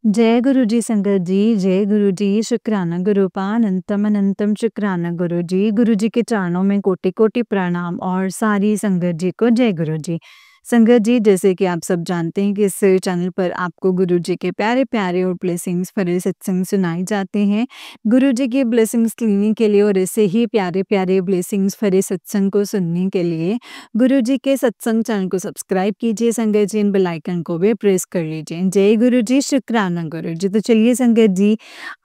जय गुरु जी संगत जी, जय गुरु जी, शुक्राना गुरु पान अनंतम अनंतम शुक्राना गुरु जी। गुरु जी के चरणों में कोटि कोटि प्रणाम और सारी संगत जी को जय गुरु जी। संगत जी, जैसे कि आप सब जानते हैं कि इस चैनल पर आपको गुरु जी के प्यारे प्यारे और ब्लेसिंग्स भरे सत्संग सुनाए जाते हैं। गुरु जी की ब्लेसिंग्स लेने के लिए और ऐसे ही प्यारे प्यारे ब्लेसिंग्स भरे सत्संग को सुनने के लिए गुरु जी के सत्संग चैनल को सब्सक्राइब कीजिए संगत जी, इन बेल आइकन को भी प्रेस कर लीजिए। जय गुरु जी, शुक्राना गुरु जी। तो चलिए संगत जी,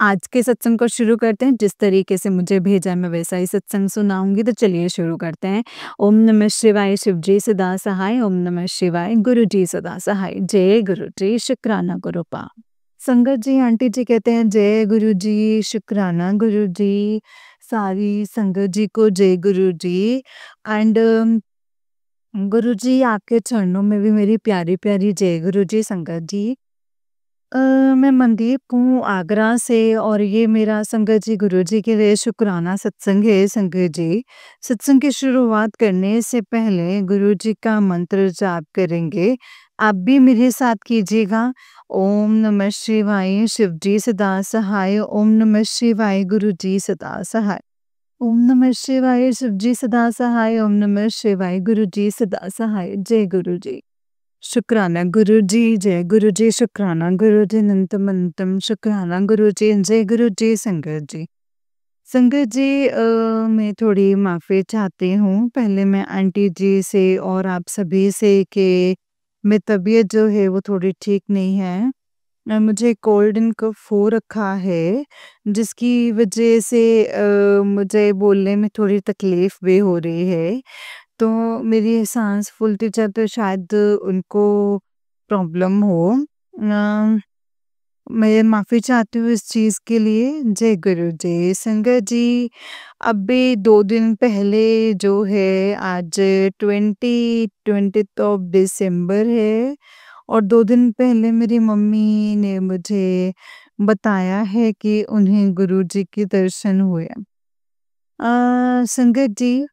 आज के सत्संग को शुरू करते हैं। जिस तरीके से मुझे भेजा मैं वैसा ही सत्संग सुनाऊंगी, तो चलिए शुरू करते हैं। ओम नमः शिवाय, शिव जी सदा सहाय। ओम नमः शिवाय, गुरु जी सदा सहाय। जय गुरु जी, शुक्राना गुरु पा। संगत जी, आंटी जी कहते हैं जय गुरु जी, शुक्राना गुरु जी। सारी संगत जी को जय गुरु जी। एंड गुरु जी, आपके चरणों में भी मेरी प्यारी प्यारी जय गुरु जी संगत जी। मैं मनदीप हूँ आगरा से और ये मेरा संगत जी गुरु जी के लिए शुक्राना सत्संग है संगत जी। सत्संग की शुरुआत करने से पहले गुरु जी का मंत्र जाप करेंगे। आप भी मेरे साथ कीजिएगा। ओम नमः शिवाय, शिव जी सदा सहाय। ओम नमः शिवाय, गुरु जी सदा सहाय। ओम नमः शिवाय, शिव जी सदा सहाय। ओम नमः शिवाय, गुरु जी सदा सहाय। जय गुरु जी। शुक्राना गुरु जी, जय गुरु जी, शुक्राना गुरु जी, अनंतम अनंतम शुक्राना गुरु जी, जय गुरु जी संगत जी। संगत जी, मैं थोड़ी माफ़ी चाहती हूँ। पहले मैं आंटी जी से और आप सभी से कि मेरी तबीयत जो है वो थोड़ी ठीक नहीं है। मुझे कोल्ड एंड कफ हो रखा है, जिसकी वजह से मुझे बोलने में थोड़ी तकलीफ़ भी हो रही है। तो मेरी साँस फूलती है तो शायद उनको प्रॉब्लम हो। मैं माफ़ी चाहती हूँ इस चीज़ के लिए। जय गुरु जी। संगत जी, अभी 2 दिन पहले जो है आज 20th ऑफ दिसंबर है और 2 दिन पहले मेरी मम्मी ने मुझे बताया है कि उन्हें गुरु जी के दर्शन हुए। संगत जी,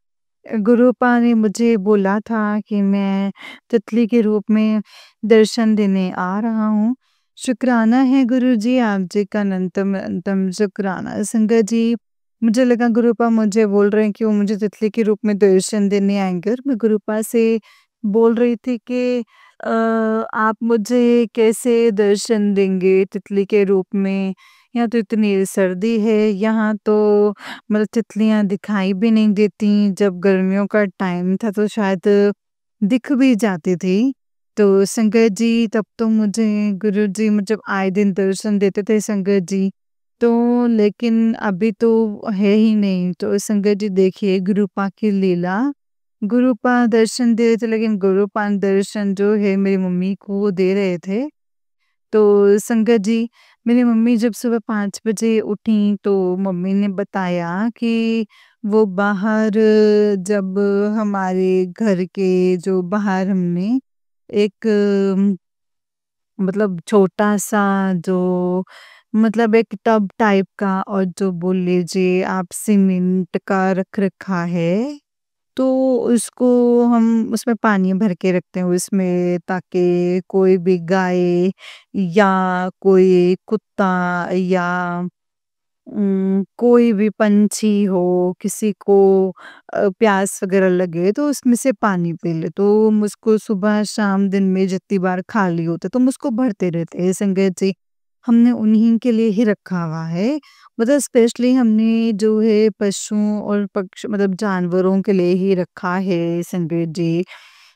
गुरुपा ने मुझे बोला था कि मैं तितली के रूप में दर्शन देने आ रहा हूँ। शुक्राना है गुरु जी, आप जी का अनंतम अनंतम शुक्राना। संगत जी, मुझे लगा गुरुपा मुझे बोल रहे हैं कि वो मुझे तितली के रूप में दर्शन देने आएंगे और मैं गुरुपा से बोल रही थी कि आप मुझे कैसे दर्शन देंगे तितली के रूप में। यहाँ तो इतनी सर्दी है, यहाँ तो मतलब तितलियाँ दिखाई भी नहीं देती। जब गर्मियों का टाइम था तो शायद दिख भी जाती थी। तो संगत जी, तब तो मुझे गुरुजी मतलब आए दिन दर्शन देते थे संगत जी। तो लेकिन अभी तो है ही नहीं। तो संगत जी देखिए गुरुपा की लीला। गुरुपा दर्शन दे रहे थे लेकिन गुरुपा दर्शन जो है मेरी मम्मी को दे रहे थे। तो संगत जी, मेरी मम्मी जब सुबह 5 बजे उठी तो मम्मी ने बताया कि वो बाहर जब हमारे घर के जो बाहर हमने एक मतलब छोटा-सा जो मतलब एक टब टाइप का और जो बोल लीजिए आप सीमेंट का रख रखा है। तो उसको हम उसमें पानी भर के रखते हैं उसमें ताकि कोई भी गाय या कोई कुत्ता या कोई भी पंछी हो किसी को प्यास वगैरह लगे तो उसमें से पानी पी ले। तो हम उसको सुबह शाम दिन में जितनी बार खाली होता है तो हम उसको भरते रहते हैं संगत जी। हमने उन्हीं के लिए ही रखा हुआ है। मतलब स्पेशली हमने जो है पशुओं और पक्ष मतलब जानवरों के लिए ही रखा है संगत जी।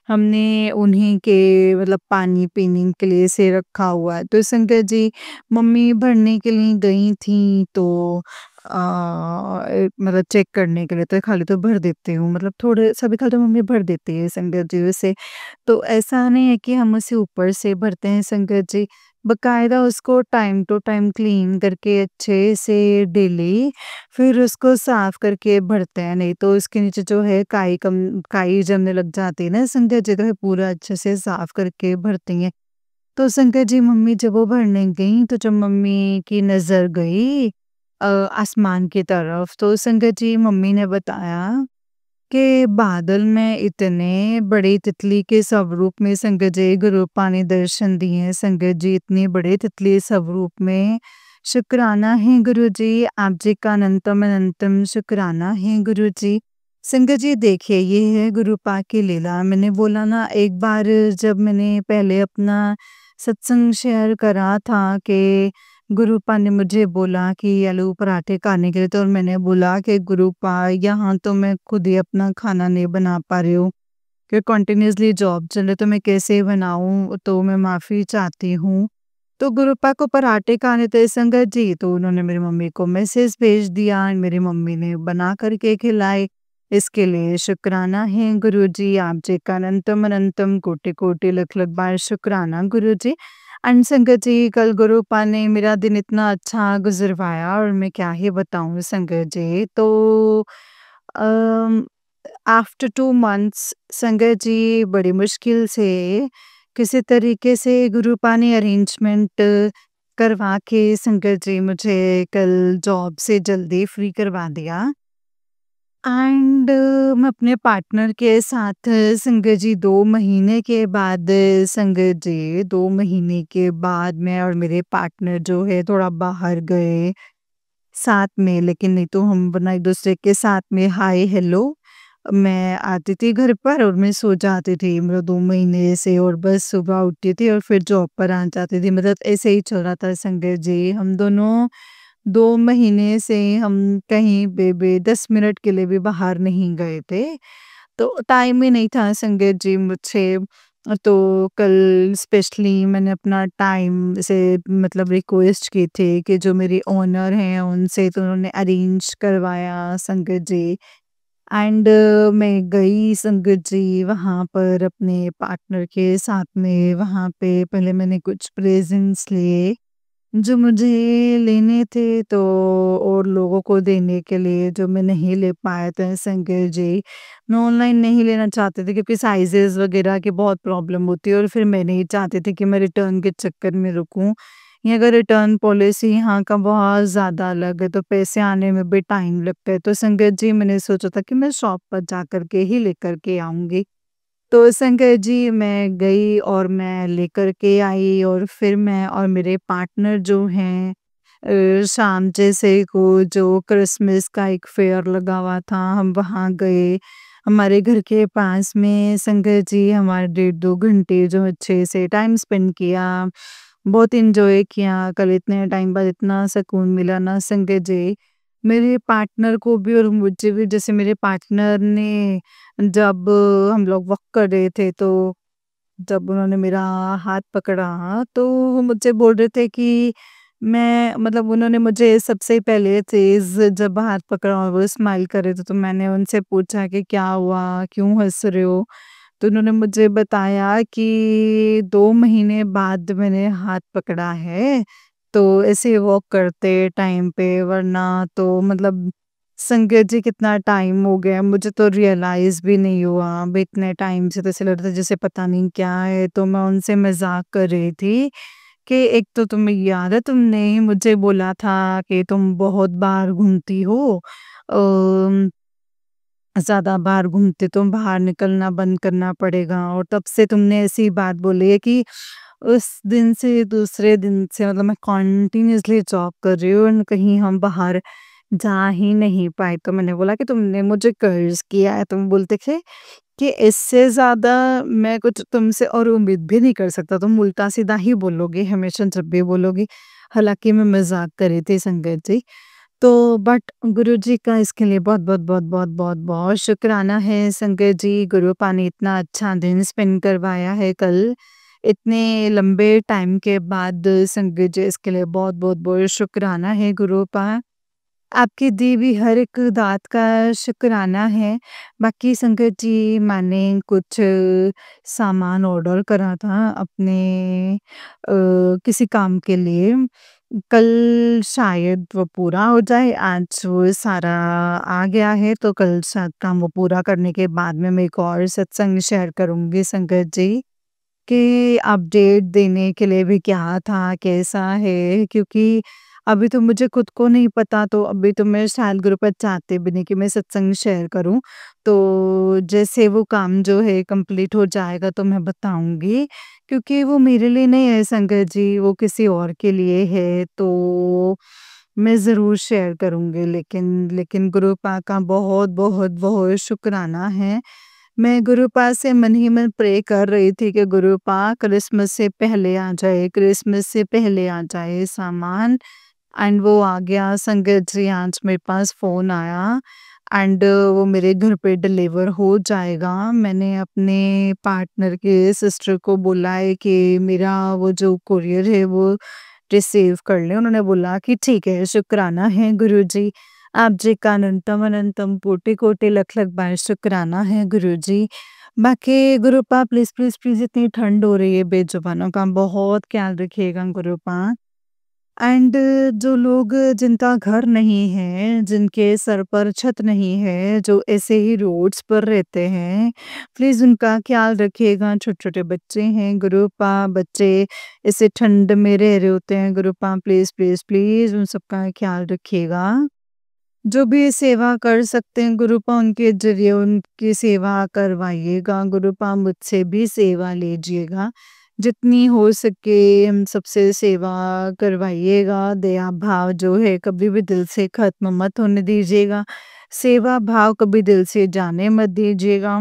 हमने उन्हीं के मतलब पानी पीने के लिए से रखा हुआ है। तो संगत जी, मम्मी भरने के लिए गई थी तो मतलब चेक करने के लिए तो खाली तो भर देती हूँ मतलब थोड़े सभी खाली तो मम्मी भर देती है संगत जी वैसे। तो ऐसा नहीं है कि हम उसे ऊपर से भरते हैं संगत जी। बकायदा उसको टाइम टू टाइम क्लीन करके अच्छे से डेली फिर उसको साफ करके भरते हैं। नहीं तो उसके नीचे जो है काई जमने लग जाती है ना संगत जी, तो है पूरा अच्छे से साफ करके भरती हैं। तो संगत जी, मम्मी जब वो भरने गई तो जब मम्मी की नज़र गई आसमान की तरफ तो संगत जी मम्मी ने बताया के बादल में इतने बड़े तितली के स्वरूप में संगत जी गुरुपा ने दर्शन दिए हैं। संगत जी इतने बड़े तितली स्वरूप में शुक्राना है गुरुजी, आप जी का अनंतम अनंतम शुक्राना है गुरुजी। संगत जी देखिए ये है गुरुपा की लीला। मैंने बोला ना एक बार जब मैंने पहले अपना सत्संग शेयर करा था कि गुरुपा ने मुझे बोला कि आलू पराठे खाने के लिए, तो मैंने बोला कि गुरुपा यहाँ तो मैं खुद ही अपना खाना नहीं बना पा रही हूँ कि कंटिन्यूअसली जॉब चले तो मैं कैसे बनाऊँ, तो मैं माफ़ी चाहती हूँ। तो गुरुपा को पराठे खाने थे संगत जी, तो उन्होंने मेरी मम्मी को मैसेज भेज दिया, मेरी मम्मी ने बना करके खिलाए। इसके लिए शुक्राना है गुरुजी, आप जी का अनंतम अनंतम कोटि कोटि लख लख बार शुक्राना गुरुजी। एंड संगत जी कल गुरुपा ने मेरा दिन इतना अच्छा गुजरवाया और मैं क्या ही बताऊँ संगत जी। तो अम, आफ्टर 2 मंथ्स संगत जी बड़ी मुश्किल से किसी तरीके से गुरुपा ने अरेंजमेंट करवा के संगत जी मुझे कल जॉब से जल्दी फ्री करवा दिया। एंड मैं अपने पार्टनर के साथ संगत जी 2 महीने के बाद संगत जी 2 महीने के बाद मैं और मेरे पार्टनर जो है थोड़ा बाहर गए साथ में, लेकिन नहीं तो हम वरना एक-दूसरे के साथ में हाय हेलो मैं आती थी घर पर और मैं सो जाती थी मतलब 2 महीने से, और बस सुबह उठती थी और फिर जॉब पर आ जाती थी। मतलब ऐसे ही चल रहा था संगत जी। हम दोनों 2 महीने से हम कहीं पे भी 10 मिनट के लिए भी बाहर नहीं गए थे। तो टाइम ही नहीं था संगत जी मुझसे। तो कल स्पेशली मैंने अपना टाइम से मतलब रिक्वेस्ट की थी कि जो मेरे ओनर हैं उनसे, तो उन्होंने अरेंज करवाया संगत जी। एंड मैं गई संगत जी वहाँ पर अपने पार्टनर के साथ में, वहाँ पे पहले मैंने कुछ प्रेज़ेंट्स लिए जो मुझे लेने थे, तो और लोगों को देने के लिए जो मैं नहीं ले पाया था संगत जी। मैं ऑनलाइन नहीं लेना चाहती थी क्योंकि साइज़ेज़ वग़ैरह की बहुत प्रॉब्लम होती है और फिर मैं नहीं चाहती थी कि मैं रिटर्न के चक्कर में रुकूँ। या अगर रिटर्न पॉलिसी यहाँ का बहुत ज़्यादा अलग है तो पैसे आने में भी टाइम लगता है। तो संगत जी मैंने सोचा था कि मैं शॉप पर जा कर के ही लेकर के आऊँगी। तो संगत जी मैं गई और मैं लेकर के आई और फिर मैं और मेरे पार्टनर जो हैं शाम जैसे को जो क्रिसमस का एक फेयर लगा हुआ था हम वहाँ गए। हमारे घर के पास में संगत जी हमारे 1.5-2 घंटे जो अच्छे से टाइम स्पेंड किया। बहुत एन्जॉय किया। कल इतने टाइम बाद इतना सुकून मिला ना संगत जी। मेरे पार्टनर को भी और मुझे भी, जैसे मेरे पार्टनर ने जब हम लोग वॉक कर रहे थे तो जब उन्होंने मेरा हाथ पकड़ा तो वो मुझसे बोल रहे थे कि मैं मतलब उन्होंने मुझे सबसे पहले चीज़ जब हाथ पकड़ा और वो स्माइल कर रहे थे तो मैंने उनसे पूछा कि क्या हुआ? क्यों हँस रहे हो? तो उन्होंने मुझे बताया कि 2 महीने बाद मैंने हाथ पकड़ा है, तो ऐसे वॉक करते टाइम पे, वरना तो मतलब संगत जी कितना टाइम हो गया मुझे तो रियलाइज़ भी नहीं हुआ। अब इतने टाइम से तो ऐसे लग रहा था जैसे पता नहीं क्या है, तो मैं उनसे मज़ाक कर रही थी कि एक तो तुम्हें याद है तुमने मुझे बोला था कि तुम बहुत बार घूमती हो, अ ज़्यादा बाहर घूमते तो बाहर निकलना बंद करना पड़ेगा, और तब से तुमने ऐसी बात बोली है कि उस दिन से दूसरे दिन से मतलब मैं कंटिन्यूअसली जॉब कर रही हूँ और कहीं हम बाहर जा ही नहीं पाए। तो मैंने बोला कि तुमने मुझे कर्ज़ किया है। तुम बोलते थे कि इससे ज़्यादा मैं कुछ तुमसे और उम्मीद भी नहीं कर सकता। तुम उल्टा-सीधा ही बोलोगे हमेशा जब भी बोलोगी। हालाँकि मैं मज़ाक कर रही थी संगत जी। तो बट गुरुजी का इसके लिए बहुत शुक्राना है संगत जी। गुरुपा ने इतना अच्छा दिन स्पेंड करवाया है कल, इतने लंबे टाइम के बाद संगत जी, इसके लिए बहुत शुक्राना है गुरुपा। आपकी दी हुई हर एक दात का शुक्राना है। बाकी संगत जी मैंने कुछ सामान ऑर्डर करा था अपने किसी काम के लिए। कल शायद वो पूरा हो जाए, आज वो सारा आ गया है तो कल शायद काम वो पूरा करने के बाद में मैं एक और सत्संग शेयर करूँगी संगत जी, कि अपडेट देने के लिए भी क्या था, कैसा है, क्योंकि अभी तो मुझे खुद को नहीं पता, तो अभी तो मैं शायद गुरु पर चाहते भी नहीं कि मैं सत्संग शेयर करूँ। तो जैसे वो काम जो है कंप्लीट हो जाएगा तो मैं बताऊँगी, क्योंकि वो मेरे लिए नहीं है संगत जी, वो किसी और के लिए है, तो मैं ज़रूर शेयर करूँगी। लेकिन गुरुपा का बहुत शुक्राना है। मैं गुरुपा से मन ही मन प्रे कर रही थी कि गुरुपा क्रिसमस से पहले आ जाए, क्रिसमस से पहले आ जाए सामान। एंड वो आ गया संगत जी, आज मेरे पास फ़ोन आया एंड वो मेरे घर पे डिलीवर हो जाएगा। मैंने अपने पार्टनर के सिस्टर को बोला है कि मेरा वो जो कोरियर है वो रिसीव कर लें। उन्होंने बोला कि ठीक है, शुक्राना है गुरुजी। आप जी का अनंतम कोटि-कोटि लख-लख बार शुक्राना है गुरुजी। बाकी गुरुपा प्लीज़ इतनी ठंड हो रही है, बेजुबानों का बहुत ख्याल रखिएगा गुरुपा। एंड जो लोग जिनका घर नहीं है, जिनके सर पर छत नहीं है, जो ऐसे ही रोड्स पर रहते हैं, प्लीज़ उनका ख़्याल रखिएगा। छोटे-छोटे बच्चे हैं गुरुपा, बच्चे ऐसे ठंड में रह रहे होते हैं गुरुपा, प्लीज़ उन सबका ख़्याल रखिएगा। जो भी सेवा कर सकते हैं गुरुपा, उनके ज़रिए उनकी सेवा करवाइएगा गुरुपा, मुझसे भी सेवा लीजिएगा। जितनी हो सके हम सबसे सेवा करवाइएगा, दया भाव जो है कभी भी दिल से ख़त्म मत होने दीजिएगा। सेवा भाव कभी दिल से जाने मत दीजिएगा।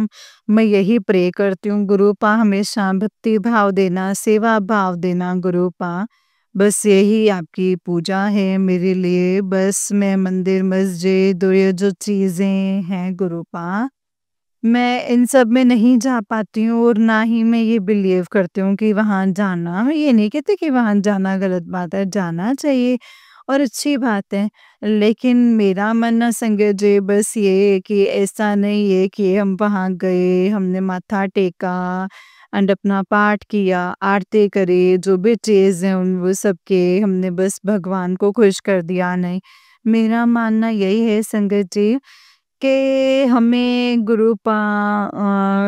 मैं यही प्रे करती हूँ गुरुपा, हमेशा भक्ति भाव देना, सेवा भाव देना गुरुपा। बस यही आपकी पूजा है मेरे लिए, बस मैं मंदिर, मस्जिद और ये जो चीज़ें हैं गुरुपा, मैं इन सब में नहीं जा पाती हूँ और ना ही मैं ये बिलीव करती हूँ कि वहाँ जाना, मैं ये नहीं कहती कि वहाँ जाना गलत बात है, जाना चाहिए और अच्छी बात है। लेकिन मेरा मानना संगत जी बस ये है कि ऐसा नहीं है कि हम वहाँ गए, हमने माथा टेका एंड अपना पाठ किया, आरती करी, जो भी चीज़ है उन वो सब के हमने बस भगवान को खुश कर दिया, नहीं। मेरा मानना यही है संगत जी कि हमें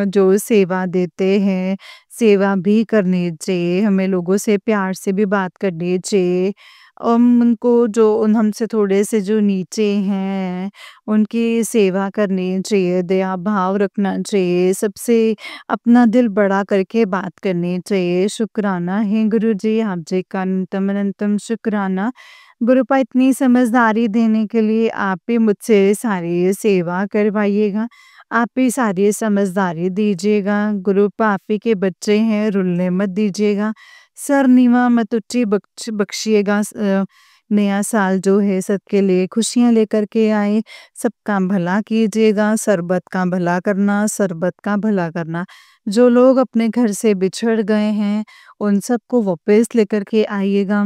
जो सेवा देते हैं, सेवा भी करनी चाहिए, हमें लोगों से प्यार से भी बात करनी चाहिए। उनको जो उन हमसे थोड़े से जो नीचे हैं, उनकी सेवा करनी चाहिए, दया भाव रखना चाहिए, सबसे अपना दिल बड़ा करके बात करनी चाहिए। शुक्राना है गुरुजी, आप जी का अनंतम शुक्राना। गुरुपा इतनी समझदारी देने के लिए आप भी मुझसे सारी सेवा करवाइएगा। आप भी सारी समझदारी दीजिएगा। गुरुपा आप ही के बच्चे हैं, रुलने मत दीजिएगा। सर नीवा मत ऊँची बख्शिएगा। नया साल जो है सबके लिए खुशियाँ लेकर के आए, सबका भला कीजिएगा, सरबत का भला करना, सरबत का भला करना। जो लोग अपने घर से बिछड़ गए हैं, उन सबको वापस लेकर के आइएगा।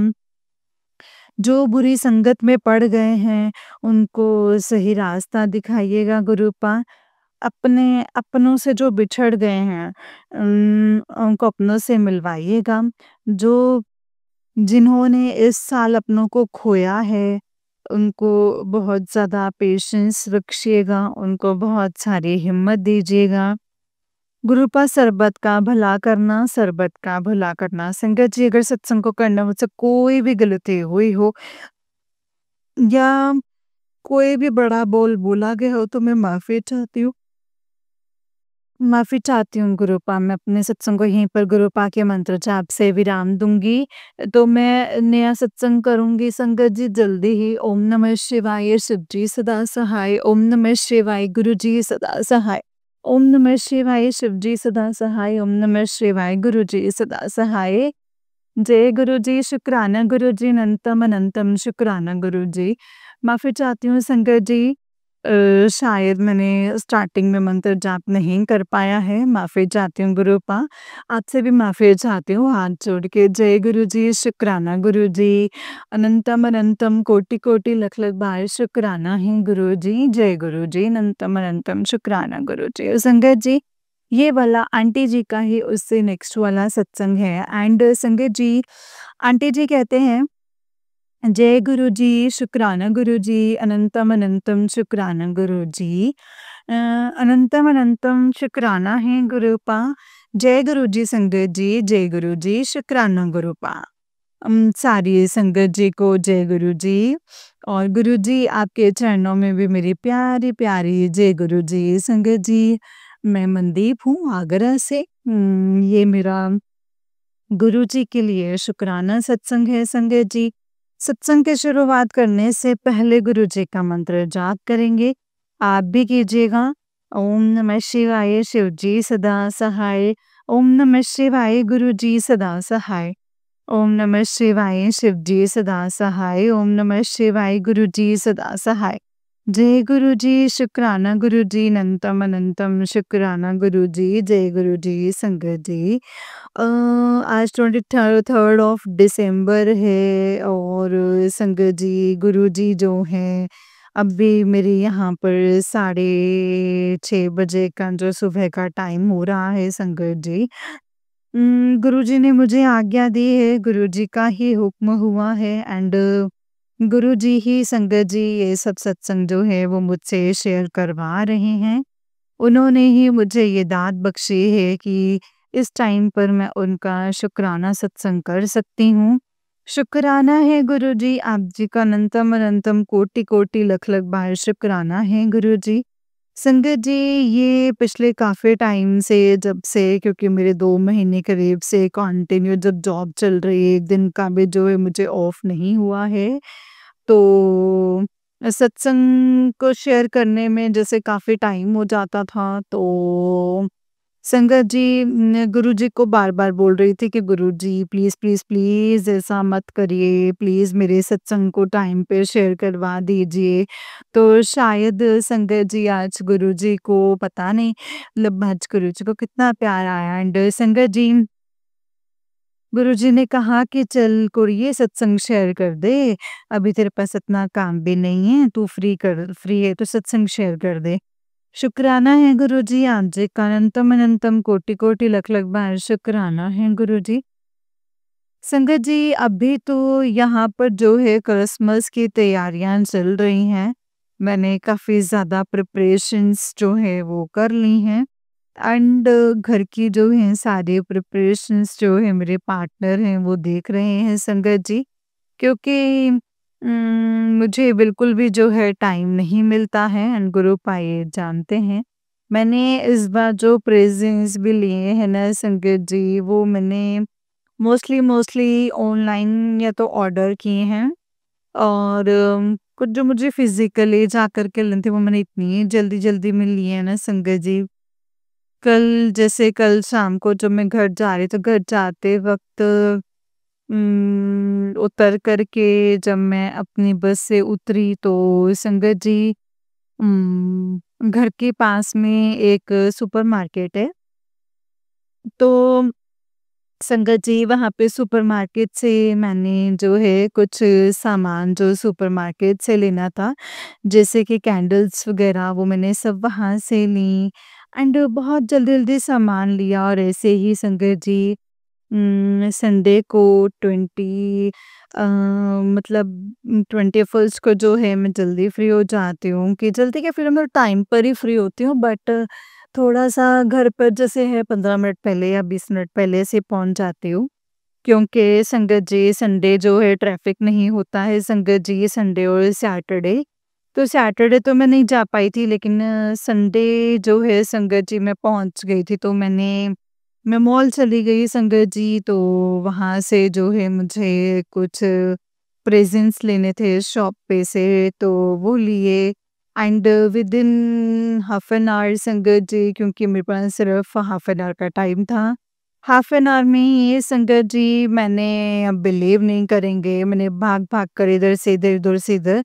जो बुरी संगत में पड़ गए हैं, उनको सही रास्ता दिखाइएगा गुरुपा। अपने अपनों से जो बिछड़ गए हैं, उनको अपनों से मिलवाइएगा। जो जिन्होंने इस साल अपनों को खोया है, उनको बहुत ज़्यादा पेशेंस रखिएगा, उनको बहुत सारी हिम्मत दीजिएगा। गुरुपा सरबत का भला करना, सरबत का भला करना। संगत जी अगर सत्संग को करना मुझसे कोई भी गलती हुई हो या कोई भी बड़ा बोल बोला गया हो तो मैं माफ़ी चाहती हूँ। माफ़ी चाहती हूँ गुरुपा, मैं अपने सत्संग को यहीं पर गुरुपा के मंत्र जाप से विराम दूँगी। तो मैं नया सत्संग करूँगी संगत जी जल्दी ही। ओम नमः शिवाय, शिव जी सदा सहाय। ओम नमः शिवाय, गुरु जी सदा सहाय। ओम नमः शिवाय, शिव जी सदा सहाय। ओम नमः शिवाय, गुरु जी सदा सहाय। जय गुरु जी, शुक्राना गुरु जी, अनंतम शुक्राना गुरु जी। माफ़ी चाहती हूँ संगत जी, शायद मैंने स्टार्टिंग में मंत्र जाप नहीं कर पाया है, माफ़ी चाहती हूँ गुरुपा। आपसे भी माफ़ी चाहती हूँ हाथ जोड़ के। जय गुरु जी, शुक्राना गुरु जी, अनंतम कोटि-कोटि लख-लख बार शुक्राना है गुरु जी। जय गुरु जी, अनंतम शुक्राना गुरु जी। और संगत जी, ये वाला आंटी जी का ही उससे नेक्स्ट वाला सत्संग है एंड संगत जी, आंटी जी कहते हैं, जय गुरु जी, शुक्राना गुरु जी, अनंतम शुक्राना गुरु जी। अनंतम शुक्राना है गुरुपा। जय गुरु जी संगत जी, जय गुरु जी, शुक्राना गुरुपा। सारी संगत जी को जय गुरु जी। और गुरु जी आपके चरणों में भी मेरी प्यारी-प्यारी जय गुरु जी। संगत जी, मैं मनदीप हूँ आगरा से। ये मेरा गुरु जी के लिए शुक्राना सत्संग है संगत जी। सत्संग की शुरुआत करने से पहले गुरु जी का मंत्र जाप करेंगे। आप भी कीजिएगा। ओम नमः शिवाय शिव जी सदा सहाय। ओम नमः शिवाय गुरु जी सदा सहाय। ओम नमः शिवाय शिव जी सदा सहाय। ओम नमः शिवाय गुरु जी सदा सहाय। जय गुरु जी शुक्राना गुरु जी अनंतम अनंतम शुक्राना गुरु जी। जय गुरु जी संगत जी। आज 23rd ऑफ दिसंबर है और संगत जी गुरु जी जो हैं अभी मेरे यहाँ पर 6:30 बजे का जो सुबह का टाइम हो रहा है संगत जी। गुरुजी ने मुझे आज्ञा दी है, गुरुजी का ही हुक्म हुआ है एंड गुरुजी ही संगत जी ये सब सत्संग जो है वो मुझसे शेयर करवा रहे हैं। उन्होंने ही मुझे ये दात बख्शी है कि इस टाइम पर मैं उनका शुक्राना सत्संग कर सकती हूँ। शुक्राना है गुरुजी, आप जी का अनंतम अनंतम कोटि-कोटि लख-लख बार शुक्राना है गुरुजी। संगत जी ये पिछले काफ़ी टाइम से जब से क्योंकि मेरे 2 महीने करीब से कंटिन्यू जब जॉब चल रही है, एक दिन का भी जो है मुझे ऑफ नहीं हुआ है। तो सत्संग को शेयर करने में जैसे काफ़ी टाइम हो जाता था तो संगत जी गुरुजी को बार-बार बोल रही थी कि गुरुजी प्लीज़, प्लीज़, प्लीज़ ऐसा मत करिए, प्लीज़ मेरे सत्संग को टाइम पे शेयर करवा दीजिए। तो शायद संगत जी आज गुरुजी को पता नहीं मतलब आज गुरुजी को कितना प्यार आया एंड संगत जी गुरुजी ने कहा कि चल कुड़िए सत्संग शेयर कर दे, अभी तेरे पास इतना काम भी नहीं है, तू फ्री है तो सत्संग शेयर कर दे। शुक्राना है गुरुजी, आप जी का अनंतम अनंतम कोटि-कोटि लख-लख बार शुक्राना है गुरुजी। संगत जी अभी तो यहाँ पर जो है क्रिसमस की तैयारियां चल रही हैं। मैंने काफ़ी ज़्यादा प्रिपरेशंस जो है वो कर ली हैं एंड घर की जो है सारी प्रिपरेशंस जो है मेरे पार्टनर हैं वो देख रहे हैं संगत जी। क्योंकि मुझे बिल्कुल भी जो है टाइम नहीं मिलता है एंड गुरु पाए जानते हैं। मैंने इस बार जो प्रेज़ेंट्स भी लिए हैं ना संगत जी वो मैंने मोस्टली ऑनलाइन या तो ऑर्डर किए हैं और कुछ जो मुझे फिज़िकली जाकर के लेने थे वो मैंने इतनी जल्दी-जल्दी में लिए हैं ना संगत जी। कल शाम को जब मैं घर जा रही तो घर जाते वक़्त उतर कर के जब मैं अपनी बस से उतरी तो संगत जी घर के पास में एक सुपरमार्केट है। तो संगत जी वहाँ पे सुपरमार्केट से मैंने जो है कुछ सामान जो सुपरमार्केट से लेना था, जैसे कि कैंडल्स वग़ैरह वो मैंने सब वहाँ से ली एंड बहुत जल्दी-जल्दी सामान लिया और ऐसे ही संगत जी संडे को 21st को जो है मैं जल्दी फ्री हो जाती हूँ कि जल्दी क्या फिर मैं टाइम पर ही फ्री होती हूँ बट थोड़ा-सा घर पर जैसे है 15 मिनट पहले या 20 मिनट पहले से पहुँच जाती हूँ। क्योंकि संगत जी संडे जो है ट्रैफिक नहीं होता है संगत जी संडे और सैटरडे। तो सैटरडे तो मैं नहीं जा पाई थी लेकिन संडे जो है संगत जी मैं पहुँच गई थी तो मैं मॉल चली गई संगत जी तो वहाँ से जो है मुझे कुछ प्रेज़ेंट्स लेने थे शॉप पे से तो वो लिए and within half an hour संगत जी क्योंकि मेरे पास सिर्फ हाफ एन आवर का टाइम था। हाफ एन आवर में ही ये संगत जी मैंने अब बिलीव नहीं करेंगे मैंने भाग-भाग कर इधर से इधर, उधर से इधर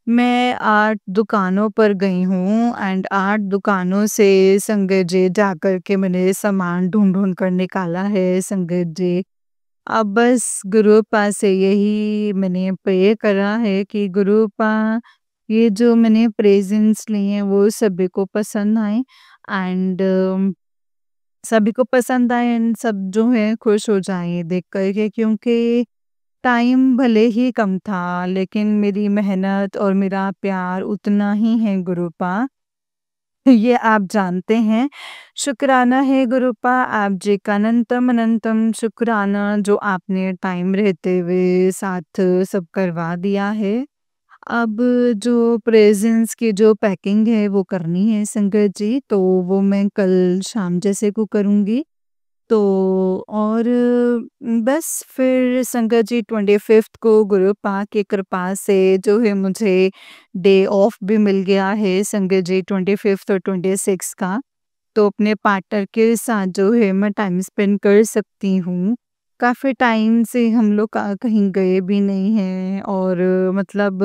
मैं 8 दुकानों पर गई हूँ एंड 8 दुकानों से संगत जी जाकर के मैंने सामान ढूँढ-ढूँढ कर निकाला है संगत जी। अब बस गुरुपा से यही मैंने प्रे करा है कि गुरुपा ये जो मैंने प्रेज़ेंट्स लिए हैं वो सभी को पसंद आएँ एंड सभी को पसंद आए एंड सब जो है खुश हो जाएँ देख कर के क्योंकि टाइम भले ही कम था लेकिन मेरी मेहनत और मेरा प्यार उतना ही है गुरुपा। ये आप जानते हैं। शुक्राना है गुरुपा आप जी का अनंतम अनंतम शुक्राना जो आपने टाइम रहते हुए साथ सब करवा दिया है। अब जो प्रेज़ेंस की जो पैकिंग है वो करनी है संगत जी, तो वो मैं कल शाम जैसे को करूँगी। तो और बस फिर संगत जी 25th को गुरु पाक की कृपा से जो है मुझे डे ऑफ भी मिल गया है संगत जी 25th और 26 का। तो अपने पार्टनर के साथ जो है मैं टाइम स्पेंड कर सकती हूँ। काफ़ी टाइम से हम लोग कहीं गए भी नहीं हैं और मतलब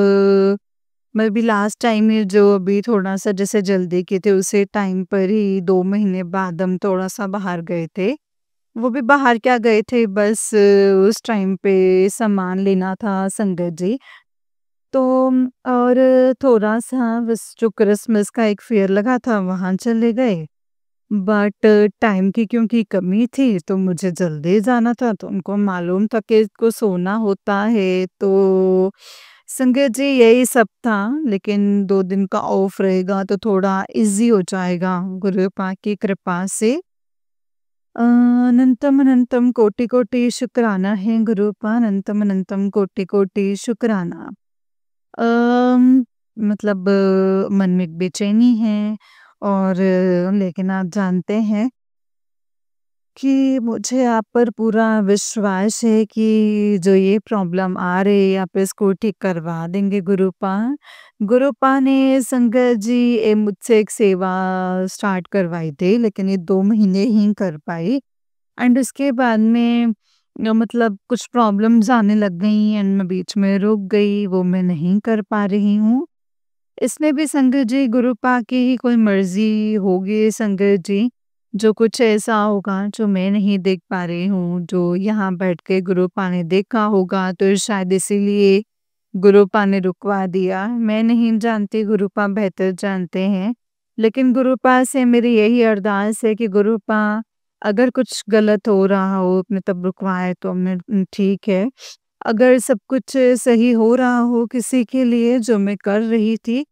मैं भी लास्ट टाइम में जो अभी थोड़ा-सा जैसे जल्दी के थे उसी टाइम पर ही 2 महीने बाद हम थोड़ा-सा बाहर गए थे। वो भी बाहर क्या गए थे बस उस टाइम पे सामान लेना था संगत जी। तो और थोड़ा-सा बस जो क्रिसमस का एक फेयर लगा था वहाँ चले गए। बट टाइम की क्योंकि कमी थी तो मुझे जल्दी जाना था तो उनको मालूम था कि इसको सोना होता है तो संगत जी यही सब था। लेकिन 2 दिन का ऑफ रहेगा तो थोड़ा ईज़ी हो जाएगा गुरु पाक की कृपा से। अनंतम अनंतम कोटि कोटि शुक्राना है गुरुपा अनंतम अनंतम कोटि कोटि शुक्राना। अम, मतलब मन में एक बेचैनी है और लेकिन आप जानते हैं कि मुझे आप पर पूरा विश्वास है कि जो ये प्रॉब्लम आ रही है आप इसको ठीक करवा देंगे गुरुपा। गुरुपा ने संगत जी मुझसे एक सेवा स्टार्ट करवाई थी लेकिन ये 2 महीने ही कर पाई। एंड उसके बाद में मतलब कुछ प्रॉब्लम्स आने लग गई एंड मैं बीच में रुक गई, वो मैं नहीं कर पा रही हूँ। इसमें भी संगत जी गुरु पा की ही कोई मर्ज़ी होगी संगत जी, जो कुछ ऐसा होगा जो मैं नहीं देख पा रही हूँ, जो यहाँ बैठ के गुरु पा ने देखा होगा तो शायद इसीलिए गुरु पा ने रुकवा दिया। मैं नहीं जानती, गुरु पा बेहतर जानते हैं। लेकिन गुरु पा से मेरी यही अरदास है कि गुरु पा अगर कुछ गलत हो रहा हो आपने तब रुकवाए तो मैं ठीक है। अगर सब कुछ सही हो रहा हो किसी के लिए जो मैं कर रही थी,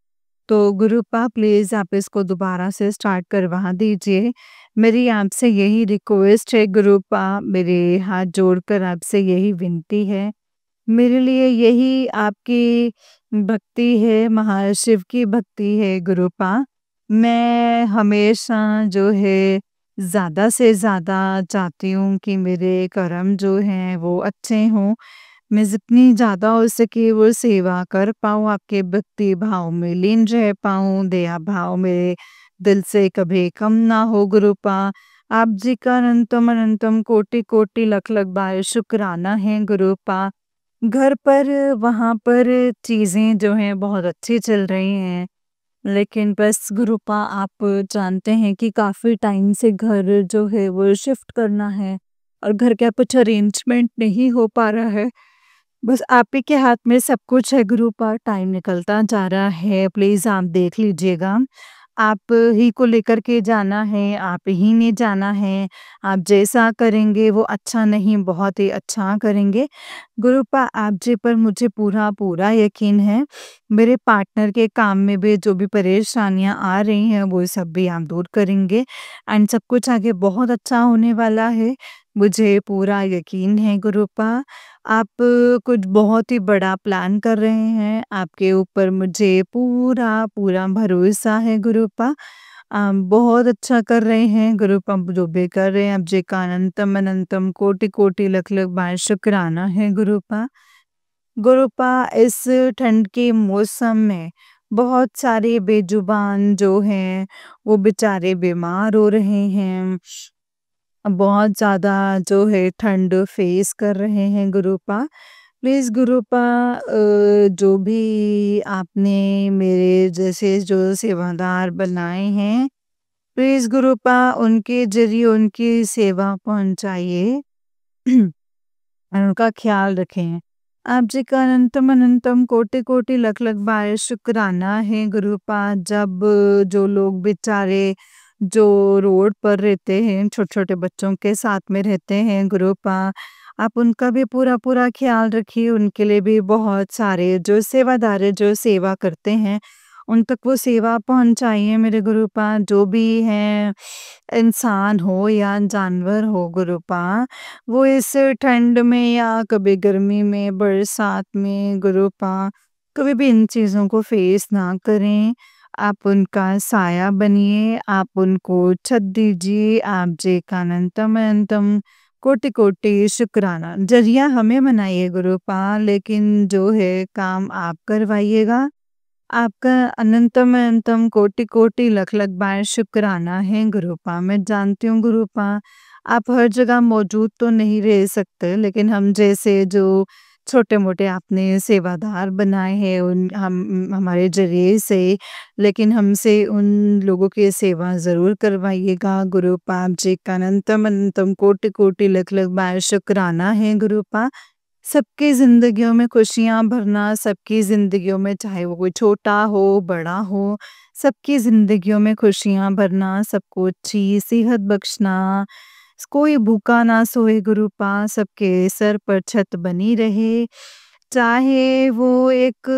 तो गुरुपा प्लीज़ आप इसको दोबारा से स्टार्ट करवा दीजिए। मेरी आपसे यही रिक्वेस्ट है गुरुपा, मेरे हाथ जोड़कर आपसे यही विनती है। मेरे लिए यही आपकी भक्ति है, महाशिव की भक्ति है गुरुपा। मैं हमेशा जो है ज़्यादा से ज़्यादा चाहती हूँ कि मेरे कर्म जो हैं वो अच्छे हों। मैं जितनी ज़्यादा हो सके वो सेवा कर पाऊँ, आपके भक्ति भाव में लीन रह पाऊँ, दया भाव मेरे दिल से कभी कम ना हो गुरुपा। आप जी का अनंतम अनंतम कोटि-कोटि लख-लख बार शुक्राना है गुरुपा। घर पर वहाँ पर चीज़ें जो हैं बहुत अच्छी चल रही हैं। लेकिन बस गुरुपा आप जानते हैं कि काफ़ी टाइम से घर जो है वो शिफ्ट करना है और घर का कुछ अरेंजमेंट नहीं हो पा रहा है। बस आप ही के हाथ में सब कुछ है गुरुपा, टाइम निकलता जा रहा है, प्लीज़ आप देख लीजिएगा। आप ही को लेकर के जाना है, आप ही ने जाना है, आप जैसा करेंगे वो अच्छा नहीं बहुत ही अच्छा करेंगे। गुरुपा आप जी पर मुझे पूरा-पूरा यकीन है। मेरे पार्टनर के काम में भी जो भी परेशानियाँ आ रही हैं वो सब भी आप दूर करेंगे एंड सब कुछ आगे बहुत अच्छा होने वाला है। मुझे पूरा यकीन है गुरुपा। आप कुछ बहुत ही बड़ा प्लान कर रहे हैं, आपके ऊपर मुझे पूरा-पूरा भरोसा है गुरुपा। आप बहुत अच्छा कर रहे हैं गुरुपा, जो भी कर रहे हैं आप जी का अनंतम अनंतम कोटि-कोटि लख-लख बार शुक्राना है गुरुपा। गुरुपा इस ठंड के मौसम में बहुत सारे बेजुबान जो हैं, वो बेचारे बीमार हो रहे हैं। बहुत ज़्यादा जो है ठंड फेस कर रहे हैं गुरुपा। प्लीज़ गुरुपा जो भी आपने मेरे जैसे जो सेवादार बनाए हैं, प्लीज़ गुरुपा उनके ज़रिए उनकी सेवा पहुँचाइए। और उनका ख़्याल रखें। आप जी का अनंतम अनंतम कोटि-कोटि लख-लख बार शुक्राना है गुरुपा। जब जो लोग बेचारे जो रोड पर रहते हैं, छोटे-छोटे बच्चों के साथ में रहते हैं गुरुपा, आप उनका भी पूरा-पूरा ख़्याल रखिए। उनके लिए भी बहुत सारे जो सेवादार हैं, जो सेवा करते हैं, उन तक वो सेवा पहुँचाइए मेरे गुरुपा, जो भी हैं, इंसान हो या जानवर हो गुरुपा, वो इस ठंड में या कभी गर्मी में, बरसात में गुरुपा, कभी भी इन चीज़ों को फेस ना करें। आप उनका साया बनिए, आप उनको छत दीजिए, आप जे का अनंतम अनंतम कोटि-कोटि शुक्राना। ज़रिया हमें बनाइए गुरुपा, लेकिन जो है काम आप करवाइएगा। आपका अनंतम अनंतम कोटि-कोटि लख-लख बार शुक्राना है गुरुपा। मैं जानती हूँ गुरुपा, आप हर जगह मौजूद तो नहीं रह सकते, लेकिन हम जैसे जो छोटे-मोटे आपने सेवादार बनाए हैं उन हम हमारे ज़रिए से, लेकिन हमसे उन लोगों की सेवा ज़रूर करवाइएगा गुरुपा। आप जी का अनंतम अनंतम कोटि-कोटि लख-लख बार शुक्राना है गुरुपा। सबकी ज़िंदगियों में खुशियाँ भरना, सबकी ज़िंदगियों में चाहे वो कोई छोटा हो, बड़ा हो, सबकी ज़िंदगियों में खुशियाँ भरना, सबको अच्छी सेहत बख्शना, कोई भूखा ना सोए गुरुपा, सबके सर पर छत बनी रहे। चाहे वो एक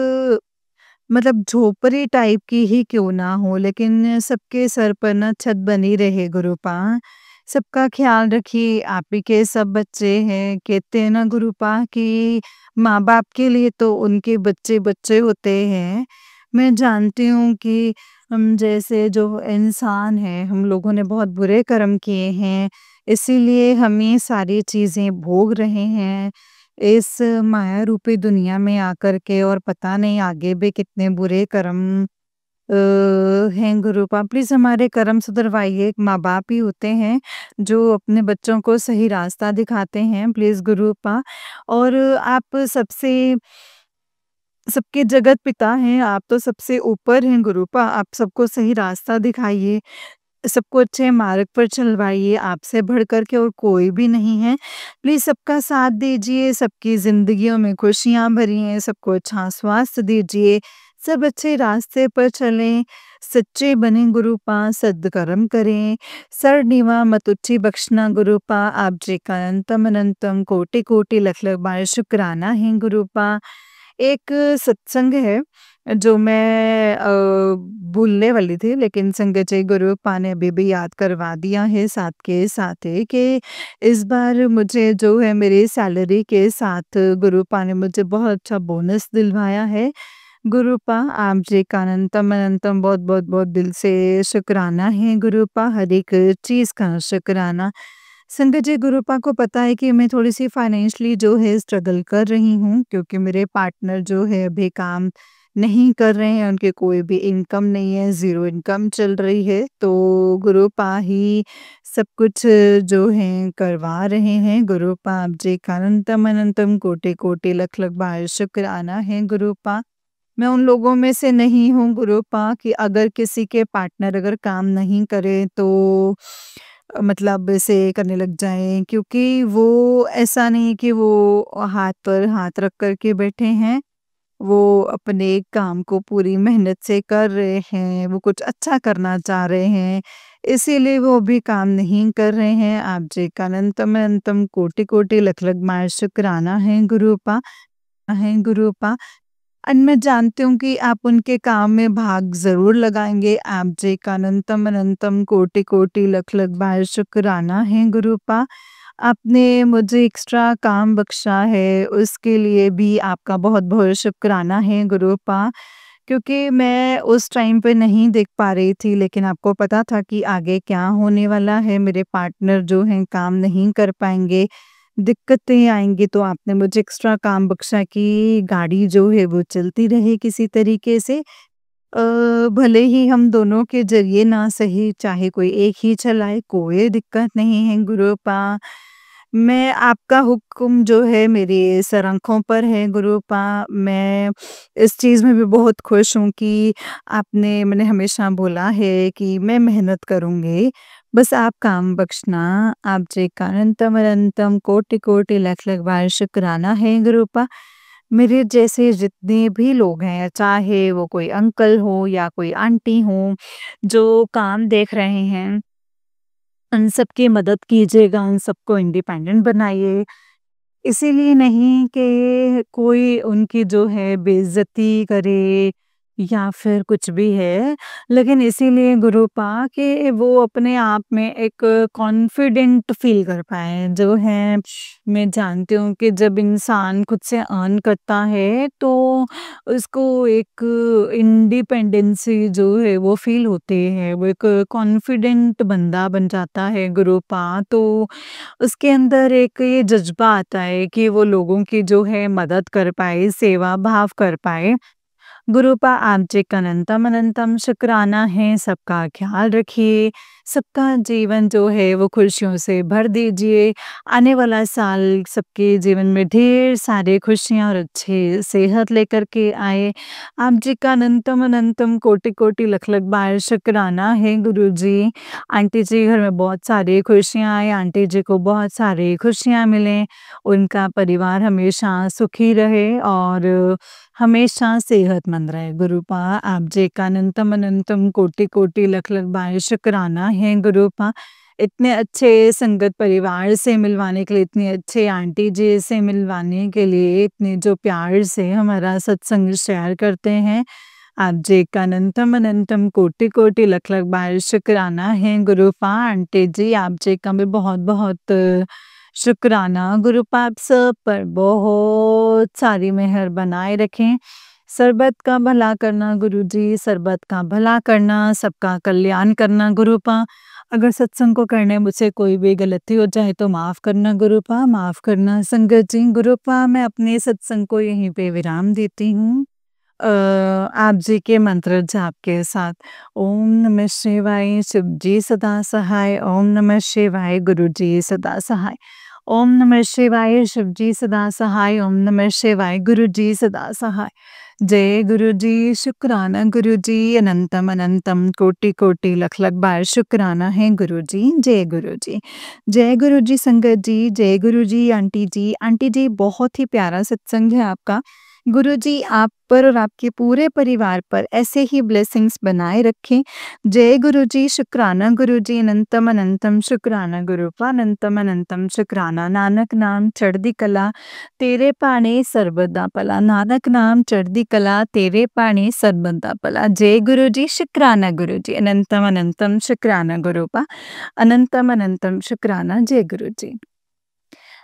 मतलब झोपड़ी टाइप की ही क्यों ना हो, लेकिन सबके सर पर ना छत बनी रहे गुरुपा। सबका ख्याल रखिए, आप ही के सब बच्चे हैं। कहते हैं ना गुरुपा कि माँ-बाप के लिए तो उनके बच्चे बच्चे होते हैं। मैं जानती हूँ कि हम जैसे जो इंसान हैं, हम लोगों ने बहुत बुरे कर्म किए हैं, इसीलिए हम ये सारी चीज़ें भोग रहे हैं इस माया रूपी दुनिया में आकर के, और पता नहीं आगे भी कितने बुरे कर्म अ, हैं गुरुपा। प्लीज़ हमारे कर्म सुधरवाइए। माँ-बाप ही होते हैं जो अपने बच्चों को सही रास्ता दिखाते हैं, प्लीज़ गुरुपा। और आप सबके जगत पिता हैं, आप तो सबसे ऊपर हैं गुरुपा, आप सबको सही रास्ता दिखाइए। सबको अच्छे मार्ग पर चलवाइए, आपसे बढ़कर के और कोई भी नहीं है। प्लीज़ सबका साथ दीजिए, सबकी ज़िंदगियों में खुशियाँ भरिए, सबको अच्छा स्वास्थ्य दीजिए, सब अच्छे रास्ते पर चलें, सच्चे बनें गुरुपा, सद्कर्म करें, सरनिवा मतुच्छि बख्शना गुरुपा, आप जी का अनंतम अनंतम कोटि-कोटि लख-लख बार शुक्राना है गुरुपा। एक सत्संग है जो मैं भूलने वाली थी, लेकिन संगत जी गुरुपा ने अभी भी याद करवा दिया है साथ के साथ है कि इस बार मुझे जो है मेरी सैलरी के साथ गुरुपा ने मुझे बहुत अच्छा बोनस दिलवाया है। गुरुपा आप जी का अनंतम अनंतम बहुत बहुत बहुत दिल से शुक्राना है गुरुपा, हर एक चीज़ का शुक्राना। संगत जी गुरुपा को पता है कि मैं थोड़ी-सी फाइनेंशियली जो है स्ट्रगल कर रही हूँ, क्योंकि मेरे पार्टनर जो है अभी काम नहीं कर रहे हैं, उनके कोई भी इनकम नहीं है, ज़ीरो इनकम चल रही है। तो गुरुपा ही सब कुछ जो है करवा रहे हैं। गुरुपा आप जी का अनंतम अनंतम कोटि-कोटि लख-लख बार शुक्राना है गुरुपा। मैं उन लोगों में से नहीं हूँ गुरुपा कि अगर किसी के पार्टनर अगर काम नहीं करे तो मतलब ऐसे करने लग जाएँ, क्योंकि वो ऐसा नहीं है कि वो हाथ पर हाथ रख कर के बैठे हैं। वो अपने काम को पूरी मेहनत से कर रहे हैं, वो कुछ अच्छा करना चाह रहे हैं, इसीलिए वो अभी काम नहीं कर रहे हैं। आप जी का अनंतम अनंतम कोटि-कोटि लख-लख बार शुक्राना है गुरुपा। और मैं जानती हूँ कि आप उनके काम में भाग ज़रूर लगाएँगे। आप जी का अनंतम अनंतम कोटि-कोटि लख-लख बार शुक्राना है गुरुपा। आपने मुझे एक्स्ट्रा काम बख्शा है, उसके लिए भी आपका बहुत-बहुत शुक्राना है गुरुपा। क्योंकि मैं उस टाइम पे नहीं देख पा रही थी, लेकिन आपको पता था कि आगे क्या होने वाला है, मेरे पार्टनर जो हैं काम नहीं कर पाएँगे, दिक्कतें आएँगी, तो आपने मुझे एक्स्ट्रा काम बख्शा कि गाड़ी जो है वो चलती रहे किसी तरीके से। भले ही हम दोनों के ज़रिए ना सही, चाहे कोई एक ही चलाए, कोई दिक्कत नहीं है गुरुपा। मैं आपका हुक्म जो है मेरी सर आँखों पर है गुरुपा। मैं इस चीज़ में भी बहुत खुश हूँ कि मैंने हमेशा बोला है कि मैं मेहनत करूँगी, बस आप काम बख्शना। आप जी का अनंतम अनंतम कोटि-कोटि लख-लख बार शुक्राना है गुरुपा। मेरे जैसे जितने भी लोग हैं, चाहे वो कोई अंकल हो या कोई आंटी हो, जो काम देख रहे हैं, उन सबकी मदद कीजिएगा, उन सबको इंडिपेंडेंट बनाइए। इसीलिए नहीं कि कोई उनकी जो है बेइज़्ज़ती करे या फिर कुछ भी है, लेकिन इसीलिए गुरु पा कि वो अपने आप में एक कॉन्फिडेंट फ़ील कर पाएँ। जो है मैं जानती हूँ कि जब इंसान खुद से अर्न करता है तो उसको एक इंडिपेंडेंसी जो है वो फ़ील होती है। वो एक कॉन्फिडेंट बंदा बन जाता है गुरु पा, तो उसके अंदर एक ये जज़्बा आता है कि वो लोगों की जो है मदद कर पाए, सेवा भाव कर पाए। गुरुपा आप जी का अनंतम अनंतम शुक्राना है, सबका ख्याल रखिए, सबका जीवन जो है वो खुशियों से भर दीजिए। आने वाला साल सबके जीवन में ढेर सारे खुशियाँ और अच्छे सेहत लेकर के आए। आप जी का अनंतम अनंतम कोटि-कोटि लख-लख बार शुक्राना है गुरुजी। आंटी जी घर में बहुत सारी खुशियाँ आएँ, आंटी जी को बहुत सारी खुशियाँ मिलें, उनका परिवार हमेशा सुखी रहे और हमेशा सेहतमंद रहे। गुरुपा आप जी का अनंतम अनंतम कोटि-कोटि लख-लख बार शुक्राना है गुरुपा। इतने अच्छे संगत परिवार से मिलवाने के लिए, इतनी अच्छे आंटी जी से मिलवाने के लिए, इतने जो प्यार से हमारा सत्संग शेयर करते हैं। आप जी का अनंतम अनंतम कोटि-कोटि लख-लख बार शुक्राना है गुरुपा। आंटी जी आप जी का भी बहुत-बहुत शुक्राना। गुरुपा आप सब पर बहुत सारी मेहर बनाए रखें। सर्बत का भला करना गुरुजी, सर्बत का भला करना, सबका कल्याण करना गुरुपा। अगर सत्संग को करने मुझसे कोई भी गलती हो जाए तो माफ़ करना गुरुपा, माफ़ करना संगत जी। गुरुपा मैं अपने सत्संग को यहीं पे विराम देती हूँ। आप जी के मंत्र जाप के साथ। ओम नमः शिवाय, शिव जी सदा सहाय। ओम नमः शिवाय, गुरु जी सदा सहाय। ओम नमः शिवाय, शिव जी सदा सहाय। ओम नमः शिवाय, गुरु जी सदा सहाय। जय गुरु जी, शुक्राना गुरु जी, अनंतम अनंतम कोटि कोटि लख लख बार शुक्राना है गुरु जी। जय गुरु जी। जय गुरु जी संगत जी, जय गुरु जी आंटी जी। आंटी जी बहुत ही प्यारा सत्संग है आपका। गुरु जी आप पर और आपके पूरे परिवार पर ऐसे ही ब्लेसिंग्स बनाए रखें। जय गुरु जी, शुक्राना गुरु जी, अनंतम अनंतम शुक्राना गुरु पा, अनंतम अनंतम शुक्राना। नानक नाम चढ़दी कला तेरे पाणे सर्वदा भला, नानक नाम चढ़दी कला तेरे पाणे सर्वदा भला। जय गुरु जी, शुक्राना गुरु जी, अनंतम अनंतम शुक्राना गुरु पा, अनंतम अनंतम शुक्राना। जय गुरु जी।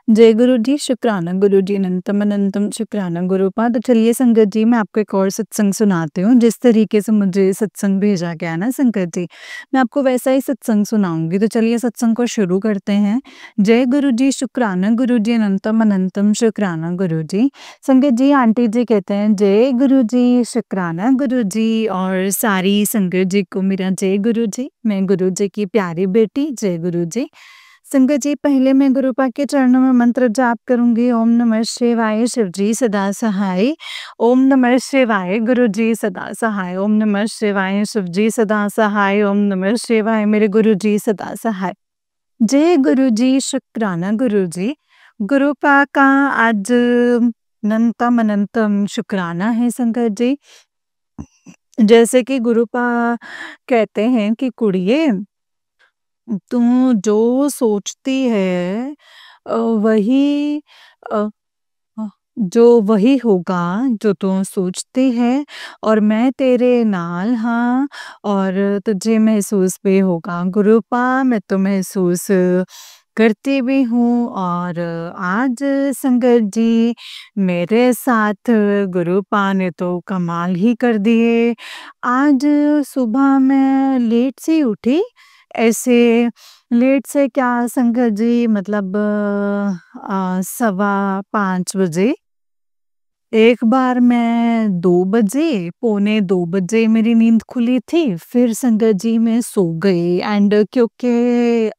जय गुरु जी, शुक्राना गुरु जी, अनंतम अनंतम शुक्राना गुरु पा। तो चलिए संगत जी मैं आपको एक और सत्संग सुनाती हूँ। जिस तरीके से मुझे सत्संग भेजा गया है ना संगत जी, मैं आपको वैसा ही सत्संग सुनाऊँगी। तो चलिए सत्संग को शुरू करते हैं। जय गुरु जी, शुक्राना गुरु जी, अनंतम अनंतम शुक्राना गुरु जी। संगत जी आंटी जी कहते हैं जय गुरु जी, शुक्राना गुरु जी, और सारी संगत जी को मेरा जय गुरु जी। मैं गुरु जी की प्यारी बेटी, जय गुरु जी। संगत जी पहले मैं गुरुपा के चरणों में मंत्र जाप करूंगी। ओम नमः शिवाय, शिव जी सदा सहाय। ओम नमः शिवाय, गुरु जी सदा सहाय। ओम नमः शिवाय, शिव जी सदा सहाय। ओम नमः शिवाय, मेरे गुरु जी सदा सहाय। जय गुरु जी, शुक्राना गुरु जी। गुरुपा का आज अनंतम अनंतम शुक्राना है संगत जी। जैसे कि गुरुपा कहते हैं कि कुड़िए तू जो सोचती है वही अ, वही होगा जो तू सोचती है, और मैं तेरे नाल हाँ, और तुझे महसूस भी होगा गुरुपा, मैं तो महसूस करती भी हूँ। और आज संगत जी मेरे साथ गुरुपा ने तो कमाल ही कर दिए। आज सुबह मैं लेट से उठी, ऐसे लेट से क्या संगत जी, मतलब सवा 5 बजे। एक बार मैं 2 बजे, पौने 2 बजे मेरी नींद खुली थी, फिर संगत जी मैं सो गई। एंड क्योंकि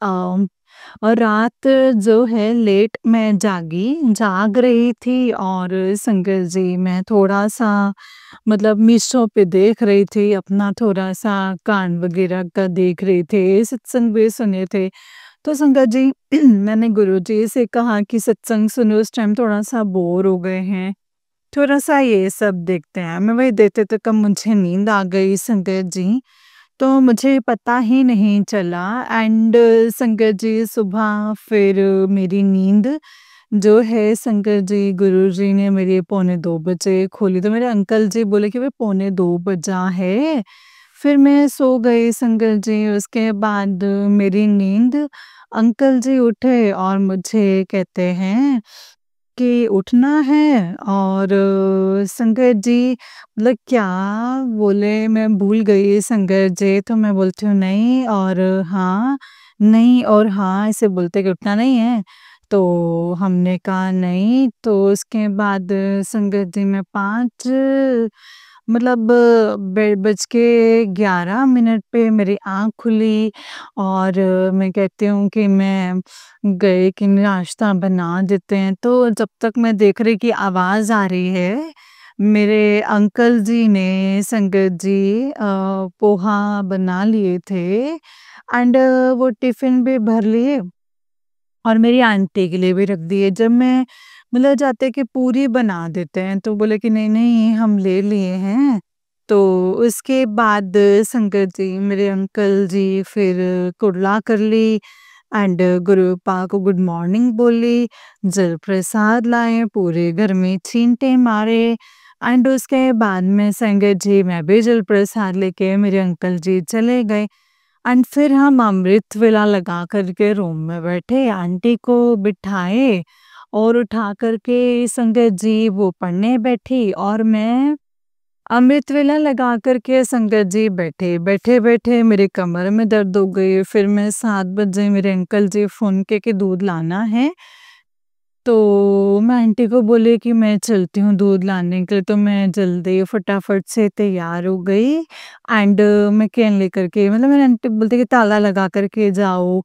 रात जो है लेट मैं जाग रही थी, और संगत जी मैं थोड़ा-सा मतलब मीशो पे देख रही थी, अपना थोड़ा-सा कान वगैरह का देख रही थी, सत्संग भी सुने थे। तो संगत जी मैंने गुरुजी से कहा कि सत्संग सुनो, उस टाइम थोड़ा-सा बोर हो गए हैं, थोड़ा-सा ये सब देखते हैं। मैं वही देखते तो कब मुझे नींद आ गई संगत जी, तो मुझे पता ही नहीं चला। एंड संगत जी सुबह फिर मेरी नींद जो है संगत जी गुरुजी ने मेरी पौने 2 बजे खोली, तो मेरे अंकल जी बोले कि भई पौने 2 बजा है। फिर मैं सो गई संगत जी, उसके बाद मेरी नींद अंकल जी उठे और मुझे कहते हैं कि उठना है और संगत जी मतलब क्या बोले मैं भूल गई संगत जी, तो मैं बोलती हूँ नहीं और हाँ, नहीं और हाँ ऐसे बोलते कि उठना नहीं है। तो हमने कहा नहीं, तो उसके बाद संगत जी में 5 मतलब बे बज के 11 मिनट पे मेरी आँख खुली और मैं कहती हूँ कि मैं गए कि नाश्ता बना देते हैं, तो जब तक मैं देख रही कि आवाज़ आ रही है, मेरे अंकल जी ने संगत जी पोहा बना लिए थे एंड वो टिफ़िन भी भर लिए और मेरी आंटी के लिए भी रख दिए। जब मैं मतलब चाहते कि पूरी बना देते हैं, तो बोले कि नहीं-नहीं हम ले लिए हैं। तो उसके बाद संगत जी, मेरे अंकल जी फिर कुरला कर ली एंड गुरुपा को गुड मॉर्निंग बोली, जल प्रसाद लाए, पूरे घर में छींटे मारे एंड उसके बाद में संगत जी मैं भी जल प्रसाद लेके मेरे अंकल जी चले गए। एंड फिर हम अमृत वेला लगा कर के रूम में बैठे, आंटी को बिठाए और उठा कर के संगत जी वो पढ़ने बैठी और मैं अमृत वेला लगा कर के संगत जी बैठे। बैठे-बैठे मेरे कमर में दर्द हो गई, फिर मैं 7 बजे मेरे अंकल जी फ़ोन किए कि दूध लाना है। तो मैं आंटी को बोली कि मैं चलती हूँ दूध लाने के लिए, तो मैं जल्दी फटाफट से तैयार हो गई एंड मैं कैन लेकर के मतलब मेरी आंटी बोलती कि ताला लगा कर के जाओ,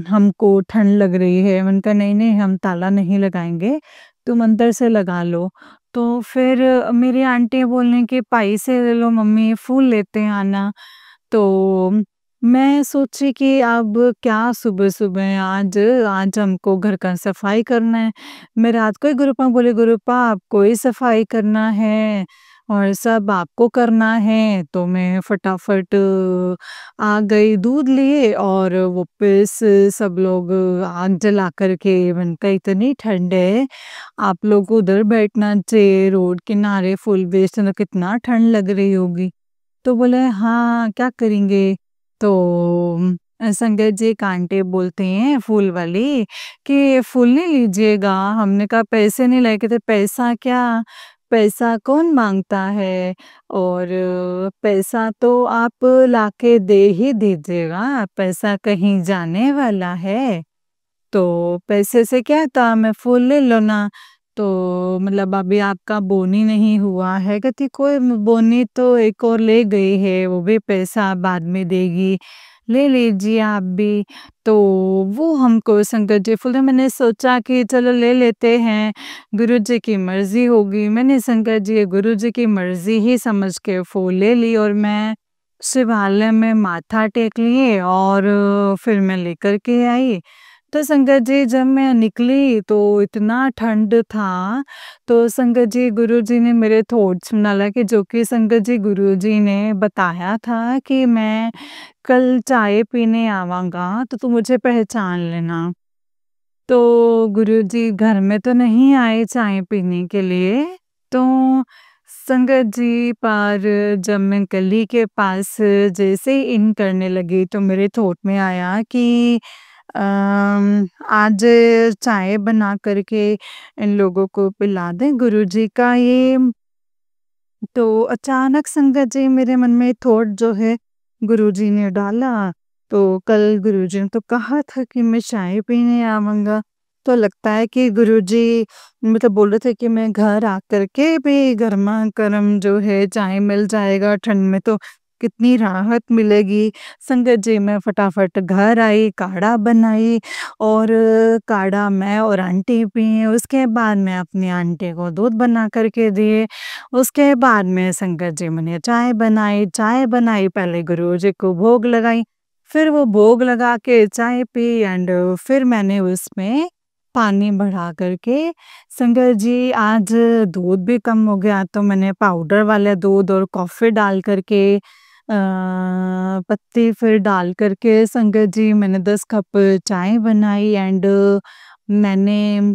हमको ठंड लग रही है। मैंने कहा नहीं-नहीं हम ताला नहीं लगाएँगे, तुम अंदर से लगा लो। तो फिर मेरी आंटी बोलने कि पैसे ले लो मम्मी, फूल लेते आना। तो मैं सोची कि अब क्या सुबह-सुबह आज आज हमको घर का सफाई करना है। मैं रात को ही गुरुपा बोली, "गुरुपा आपको ही सफाई करना है और सब आपको करना है।" तो मैं फटाफट आ गई दूध लिए और वापस सब लोग आग जला कर के मैंने कहा इतनी ठंड है, आप लोग को उधर बैठना चाहिए रोड किनारे फूल बेचते तो कितना ठंड लग रही होगी। तो बोले हाँ, क्या करेंगे? तो संगत जी एक आंटी बोलती हैं फूल वाली कि फूल नहीं लीजिएगा, हमने कहा पैसे नहीं लाए, कहते पैसा क्या? पैसा कौन माँगता है? और पैसा तो आप लाके दे ही दीजिएगा, पैसा कहीं जाने वाला है। तो पैसे से क्या काम है, फूल ले लो ना। तो मतलब अभी आपका बोनी नहीं हुआ है, कहती कोई बोनी तो एक और ले गई है, वो भी पैसा बाद में देगी, ले लीजिए आप भी। तो वो हमको संगत जी फूल मैंने सोचा कि चलो ले लेते हैं, गुरुजी की मर्ज़ी होगी। मैंने संगत जी गुरुजी की मर्ज़ी ही समझ के फूल ले ली और मैं शिवालय में माथा टेक लिए और फिर मैं लेकर के आई। तो संगत जी जब मैं निकली तो इतना ठंड था, तो संगत जी गुरुजी ने मेरे थॉट्स डाला कि जो कि संगत जी गुरुजी ने बताया था कि मैं कल चाय पीने आवाँगा तो तू मुझे पहचान लेना। तो गुरुजी घर में तो नहीं आए चाय पीने के लिए, तो संगत जी पर जब मैं गली के पास जैसे ही इन करने लगी तो मेरे थॉट में आया कि आज चाय बना कर के इन लोगों को पिला दें गुरुजी का ये तो अचानक संगत जी मेरे मन में थॉट जो है गुरुजी ने डाला, तो कल गुरुजी ने तो कहा था कि मैं चाय पीने आऊँगा, तो लगता है कि गुरुजी मतलब बोल रहे थे कि मैं घर आकर के भी गरमा-गरम जो है चाय मिल जाएगा, ठंड में तो कितनी राहत मिलेगी। संगत जी मैं फटाफट घर आई, काढ़ा बनाई और काढ़ा मैं और आंटी पिए, उसके बाद मैं अपनी आंटी को दूध बना कर के दिए। उसके बाद में संगत जी मैंने चाय बनाई पहले गुरुजी को भोग लगाई, फिर वो भोग लगा के चाय पी एंड फिर मैंने उसमें पानी बढ़ा कर के संगत जी आज दूध भी कम हो गया तो मैंने पाउडर वाला दूध और कॉफ़ी डाल कर के पत्ती फिर डाल कर के संगत जी मैंने 10 कप चाय बनाई एंड मैंने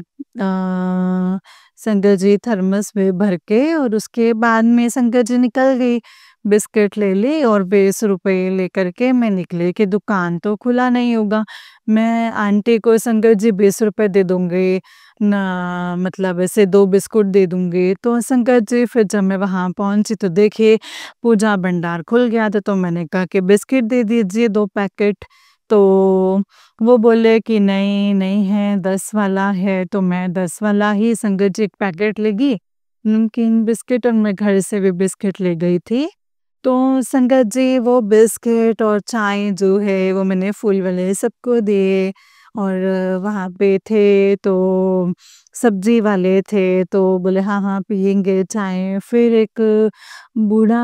संगत जी थर्मस में भर के और उसके बाद में संगत जी निकल गई। बिस्किट ले ली और 20 रुपए लेकर के मैं निकली कि दुकान तो खुला नहीं होगा। मैं आंटी को संगत जी 20 रुपए दे दूँगी, ना मतलब ऐसे 2 बिस्कुट दे दूँगी। तो संगत जी फिर जब मैं वहाँ पहुँची तो देखिए पूजा भंडार खुल गया था, तो मैंने कहा कि बिस्किट दे दीजिए 2 पैकेट। तो वो बोले कि नहीं, नहीं है 10 वाला है, तो मैं 10 वाला ही संगत जी 1 पैकेट लेगी, नमकीन बिस्किट और मैं घर से भी बिस्किट ले गई थी। तो संगत जी वो बिस्किट और चाय जो है वो मैंने फूल वाले सबको दिए और वहाँ पे थे तो सब्जी वाले थे तो बोले हाँ, हाँ पिएँगे चाय। फिर एक बूढ़ा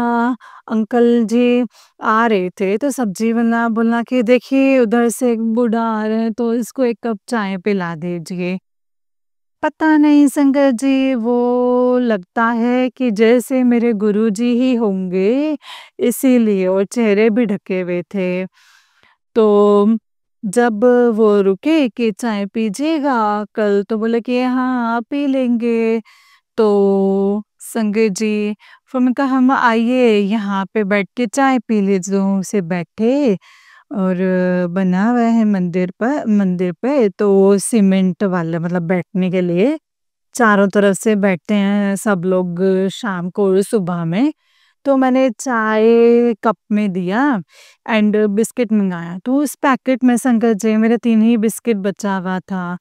अंकल जी आ रहे थे तो सब्जी वाला बोला कि देखिए उधर से एक बूढ़ा आ रहा है तो इसको 1 कप चाय पिला दीजिए। पता नहीं संगत जी वो लगता है कि जैसे मेरे गुरुजी ही होंगे, इसीलिए और चेहरे भी ढके हुए थे। तो जब वो रुके कि चाय पीजिएगा कल, तो बोले कि हाँ, पी लेंगे। तो संगत जी फिर मैंने कहा हम आइए यहाँ पे बैठ के चाय पी लीजिए। से बैठे और बना हुआ है मंदिर पे तो सीमेंट वाला मतलब बैठने के लिए चारों तरफ से बैठते हैं सब लोग शाम को और सुबह में। तो मैंने चाय कप में दिया एंड बिस्किट मँगाया। तो उस पैकेट में संगत जी मेरा 3 ही बिस्किट बचा हुआ था।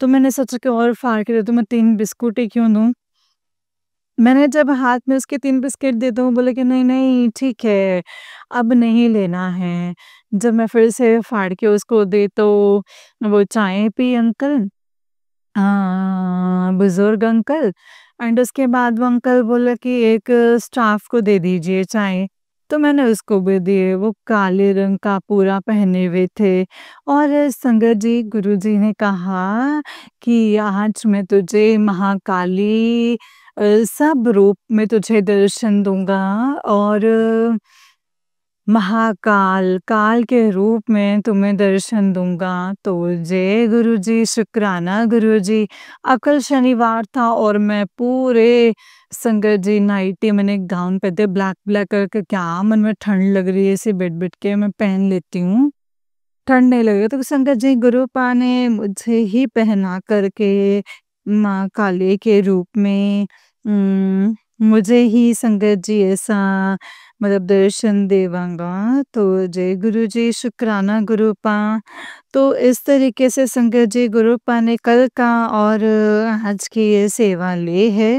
तो मैंने सोचा कि और फाड़ के दे दूँ, मैं 3 बिस्कुट ही क्यों दूँ? मैंने जब हाथ में उसके 3 बिस्किट दे दूँ, बोले कि नहीं, नहीं ठीक है, अब नहीं लेना है। जब मैं फिर से फाड़ के उसको दी तो वो चाय पी अंकल, बुज़ुर्ग अंकल एंड उसके बाद वो अंकल बोले कि एक स्टाफ को दे दीजिए चाय। तो मैंने उसको भी दिए, वो काले रंग का पूरा पहने हुए थे और संगत जी गुरुजी ने कहा कि आज मैं तुझे महाकाली सब रूप में तुझे दर्शन दूँगा और महाकाल, काल के रूप में तुम्हें दर्शन दूँगा। तो जय गुरुजी, शुक्राना गुरुजी। कल शनिवार था और मैं पूरे संगत जी नाइटी मैंने गाउन पहने थे ब्लैक ब्लैक कलर का, क्या मन में ठंड लग रही है ऐसे बैठ-बैठ के मैं पहन लेती हूँ। ठंड नहीं लगे तो संगत जी गुरुपा ने मुझे ही पहना करके माँ काली के रूप में मुझे ही संगत जी ऐसा मतलब दर्शन देवांगा। तो जय गुरु जी, शुक्राना गुरुपा। तो इस तरीके से संगत जी गुरुपा ने कल का और आज की ये सेवा ली है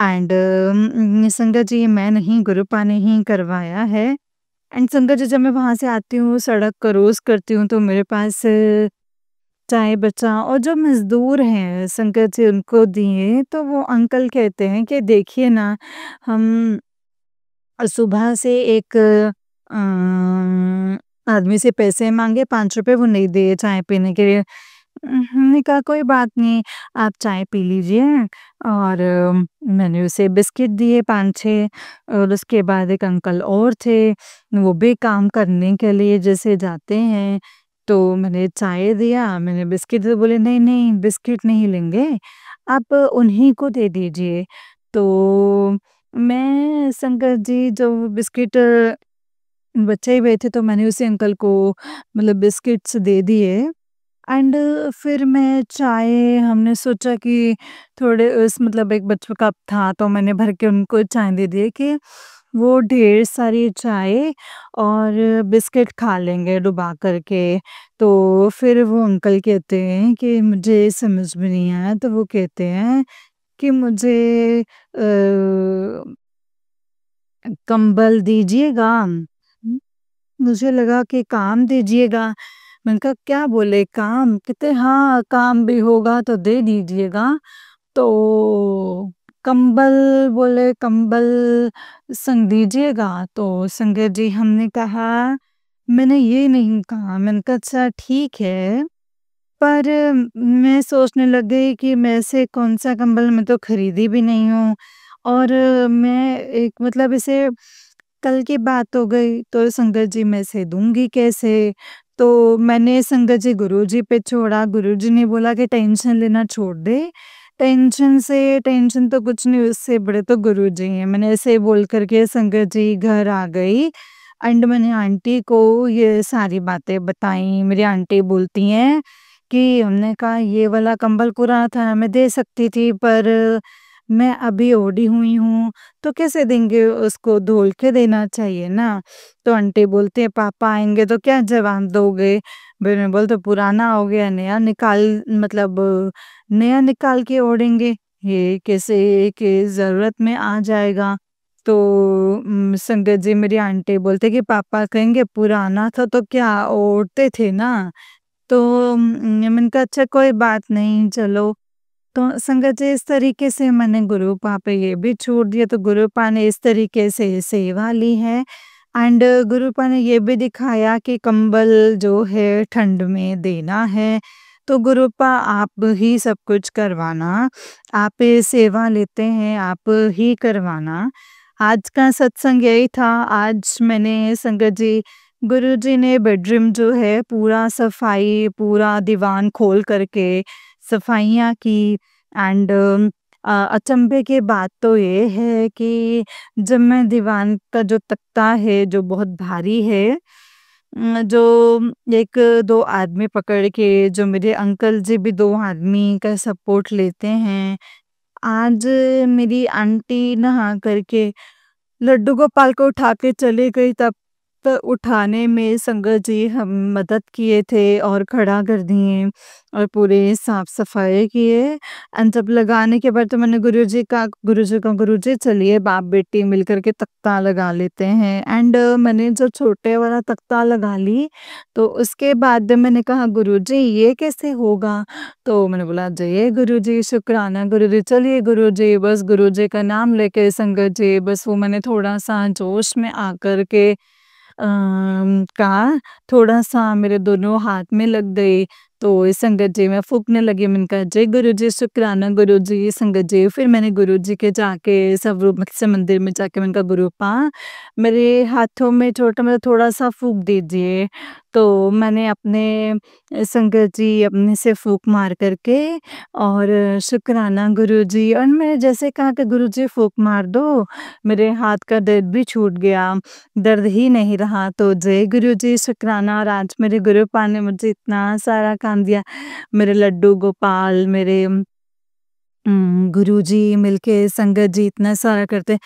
एंड संगत जी ये मैं नहीं गुरुपा ने ही करवाया है। एंड संगत जी जब मैं वहाँ से आती हूँ, सड़क क्रॉस करती हूँ तो मेरे पास चाय बचा और जो मज़दूर हैं संगत जी उनको दिए, तो वो अंकल कहते हैं कि देखिए ना हम सुबह से एक आदमी से पैसे माँगे ₹5 वो नहीं दिए चाय पीने के लिए। हमने कहा कोई बात नहीं, आप चाय पी लीजिए और मैंने उसे बिस्किट दिए 5-6 और उसके बाद एक अंकल और थे, वो भी काम करने के लिए जैसे जाते हैं, तो मैंने चाय दिया, मैंने बिस्किट दिए, बोले नहीं, नहीं बिस्किट नहीं लेंगे, आप उन्हीं को दे दीजिए। तो मैं संगत जी जो बिस्किट बचे हुए थे तो मैंने उसी अंकल को मतलब बिस्किट्स दे दिए एंड फिर मैं चाय हमने सोचा कि थोड़े उस मतलब एक बच कप था तो मैंने भर के उनको चाय दे दिए कि वो ढेर सारी चाय और बिस्किट खा लेंगे डुबा करके। तो फिर वो अंकल कहते हैं कि मुझे समझ में नहीं आया, तो वो कहते हैं कि मुझे कंबल दीजिएगा। मुझे लगा कि काम दीजिएगा। मैंने कहा क्या बोले काम? कहते हाँ, काम भी होगा तो दे दीजिएगा। तो कंबल बोले कंबल संग दीजिएगा। तो संगत जी हमने कहा मैंने ये नहीं कहा। मैंने कहा अच्छा ठीक है। पर मैं सोचने लग गई कि मैं से कौन-सा कंबल मैं तो खरीदी भी नहीं हूँ और मैं एक मतलब इसे कल की बात हो गई तो संगत जी मैं से दूँगी कैसे? तो मैंने संगत जी गुरुजी पे छोड़ा, गुरुजी ने बोला कि टेंशन लेना छोड़ दे, टेंशन तो कुछ नहीं, उससे बड़े तो गुरुजी हैं। मैंने ऐसे बोल कर के संगत जी घर आ गई एंड मैंने आंटी को ये सारी बातें बताई। मेरी आंटी बोलती हैं कि हमने कहा ये वाला कंबल पुराना था, मैं दे सकती थी पर मैं अभी ओढ़ी हुई हूँ, तो कैसे देंगे उसको, धुल के देना चाहिए ना। तो आंटी बोलती है पापा आएँगे तो क्या जवाब दोगे? मैंने बोला तो पुराना हो गया, नया निकाल के ओढ़ेंगे, ये कैसे कि ज़रूरत में आ जाएगा। तो संगत जी मेरी आंटी बोलते कि पापा कहेंगे पुराना था तो क्या ओढ़ते थे ना। तो मैंने कहा अच्छा कोई बात नहीं चलो। तो संगत जी इस तरीके से मैंने गुरुपा पे ये भी छोड़ दिया, तो गुरुपा ने इस तरीके से सेवा ली है एंड गुरुपा ने ये भी दिखाया कि कंबल जो है ठंड में देना है। तो गुरुपा आप ही सब कुछ करवाना, आप ये सेवा लेते हैं, आप ही करवाना। आज का सत्संग यही था। आज मैंने संगत जी गुरुजी ने बेडरूम जो है पूरा सफाई, पूरा दीवान खोल करके सफाइयाँ की एंड अचंभे की बात तो ये है कि जब मैं दीवान का जो तख्ता है जो बहुत भारी है, जो 1-2 आदमी पकड़ के, जो मेरे अंकल जी भी 2 आदमी का सपोर्ट लेते हैं। आज मेरी आंटी नहा करके लड्डू गोपाल को उठा के चली गई, तब उठाने में संगत जी हम मदद किए थे और खड़ा कर दिए और पूरे साफ-सफाई किए एंड जब लगाने के बाद तो मैंने गुरुजी चलिए बाप बेटी मिलकर के तख्ता लगा लेते हैं एंड मैंने जो छोटे वाला तख्ता लगा ली, तो उसके बाद मैंने कहा गुरुजी ये कैसे होगा? तो मैंने बोला जय गुरुजी, शुक्राना गुरुजी, चलिए गुरुजी, बस गुरुजी का नाम लेके संगत जी बस वो मैंने थोड़ा-सा जोश में आकर के कहा, थोड़ा-सा मेरे दोनों हाथ में लग गई, तो इस संगत जी मैं फूँकने लगी, मैंने कहा जय गुरुजी, शुक्राना गुरुजी, संगत जी। फिर मैंने गुरुजी के जाके स्वरूप से मंदिर में जाके मैंने कहा गुरुपा मेरे हाथों में छोटा मतलब थोड़ा-सा फूँक दीजिए। तो मैंने अपने संगत जी अपने से फूँक मार कर के और शुक्राना गुरुजी, और मैंने जैसे कहा कि गुरुजी फूँक मार दो, मेरे हाथ का दर्द भी छूट गया, दर्द ही नहीं रहा। तो जय गुरुजी, शुक्राना। और आज मेरे गुरुपा ने मुझे इतना सारा काम दिया। मेरे लड्डू गोपाल, मेरे गुरुजी मिलके संगत जी इतना सारा करते।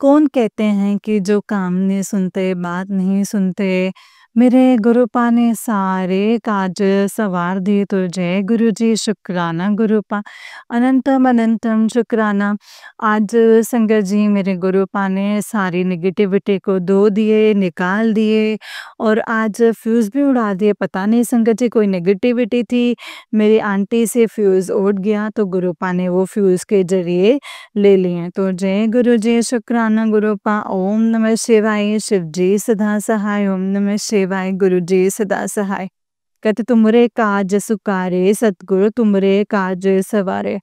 कौन कहते हैं कि जो काम नहीं सुनते, बात नहीं सुनते, मेरे गुरुपा ने सारे काज सवार दिए। तो जय गुरुजी, शुक्राना गुरुपा, अनंतम अनंतम शुक्राना। आज संगत जी मेरे गुरुपा ने सारी नेगेटिविटी को धो दिए, निकाल दिए और आज फ्यूज़ भी उड़ा दिए। पता नहीं संगत जी कोई नेगेटिविटी थी, मेरी आंटी से फ्यूज़ उड़ गया तो गुरुपा ने वो फ्यूज़ के ज़रिए ले लिए। तो जय गुरुजी, शुक्राना गुरुपा। ओम नमः शिवाय, शिव जी सदा सहाय। ओम नमः शिवाय, गुरु जी सदा सहाय। कहते तुमरे काज सुकारे, सतगुरु तुमरे काज सवारे।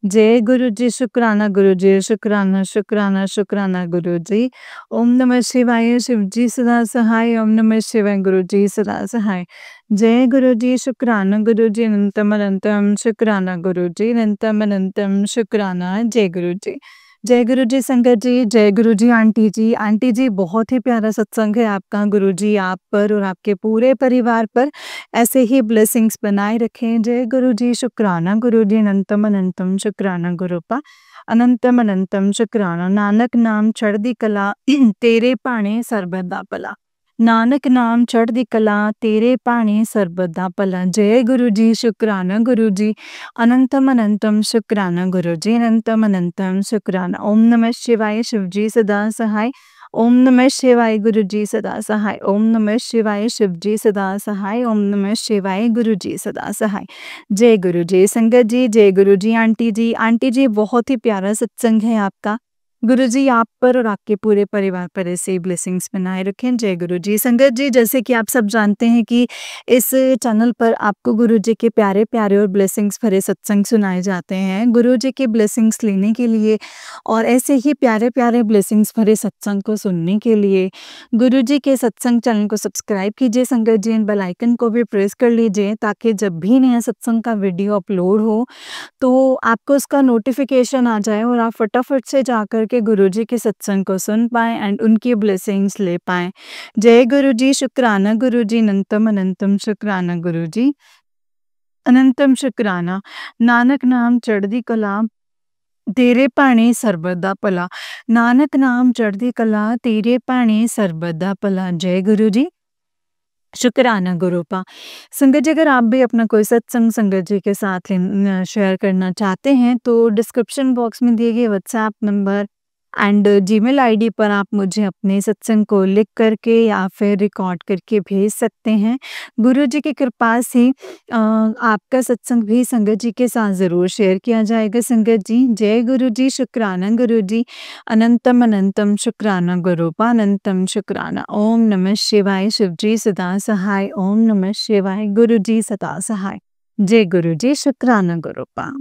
जय गुरु जी, शुक्राना गुरु जी, शुक्राना शुक्राना शुक्राना गुरु जी। ओम नमः शिवाय, शिव जी सदा सहाय। ओम नमः शिवाय, गुरु जी सदा सहाय। जय गुरु जी, शुक्राना गुरु जी, अनंतम अनंतम शुक्राना गुरु जी, अनंतम अनंतम शुक्राना। जय गुरु जी। जय गुरु जी संगत जी, जय गुरु जी आंटी जी। आंटी जी बहुत ही प्यारा सत्संग है आपका, गुरु जी आप पर और आपके पूरे परिवार पर ऐसे ही ब्लेसिंग्स बनाए रखें। जय गुरु जी, शुक्राना गुरु जी, अनंतम अनंतम शुक्राना गुरुपा, अनंतम अनंतम शुक्राना। नानक नाम चढ़दी कला तेरे भाणे सरबत दा भला। नानक नाम चढ़दी कला तेरे भाणे सरबत दा भला। जय गुरु जी, शुक्राना गुरु जी, अनंतम अनंतम शुक्राना गुरु जी, अनंतम अनंतम शुक्राना। ओम नमः शिवाय, शिव जी सदा सहाय। ओम नमः शिवाय, गुरु जी सदा सहाय। ओम नमः शिवाय, शिव जी सदा सहाय। ओम नमः शिवाय, गुरु जी सदा सहाय। जय गुरु जी संगत जी, जय गुरु जी आंटी जी। आंटी जी बहुत ही प्यारा सत्संग है आपका, गुरु जी आप पर और आपके पूरे परिवार पर ऐसे ही ब्लेसिंग्स बनाए रखें। जय गुरु जी। संगत जी, जैसे कि आप सब जानते हैं कि इस चैनल पर आपको गुरु जी के प्यारे-प्यारे और ब्लेसिंग्स भरे सत्संग सुनाए जाते हैं। गुरु जी के ब्लेसिंग्स लेने के लिए और ऐसे ही प्यारे-प्यारे ब्लेसिंग्स भरे सत्संग को सुनने के लिए गुरु जी के सत्संग चैनल को सब्सक्राइब कीजिए संगत जी, एंड बेल आइकन को भी प्रेस कर लीजिए ताकि जब भी नया सत्संग का वीडियो अपलोड हो तो आपको उसका नोटिफिकेशन आ जाए और आप फटाफट से जाकर के गुरुजी के सत्संग को सुन पाएँ एंड उनकी ब्लेसिंग्स ले पाएँ। जय गुरु जी, शुक्राना गुरु जी, अनंतम अनंतम शुक्राना गुरु जी, अनंतम शुक्राना। नानक नाम चढ़दी कला तेरे भाणे सर्बदा भला, नानक नाम चढ़दी कला तेरे भाणे सर्बदा भला। जय गुरु जी, शुक्राना गुरुपा। संगत जी, अगर आप भी अपना कोई सत्संग संगत जी के साथ शेयर करना चाहते हैं तो डिस्क्रिप्शन बॉक्स में दिए गए WhatsApp number and Gmail ID पर आप मुझे अपने सत्संग को लिख करके या फिर रिकॉर्ड करके भेज सकते हैं। गुरु जी की कृपा से आपका सत्संग भी संगत जी के साथ ज़रूर शेयर किया जाएगा संगत जी। जय गुरु जी, शुक्राना गुरु जी, अनंतम अनंतम शुक्राना गुरुपा, अनंतम शुक्राना। ओम नमः शिवाय। शिव जी सदा सहाय। ओम नमः शिवाय। गुरु जी सदा सहाय। जय गुरु जी, शुक्राना गुरुपा।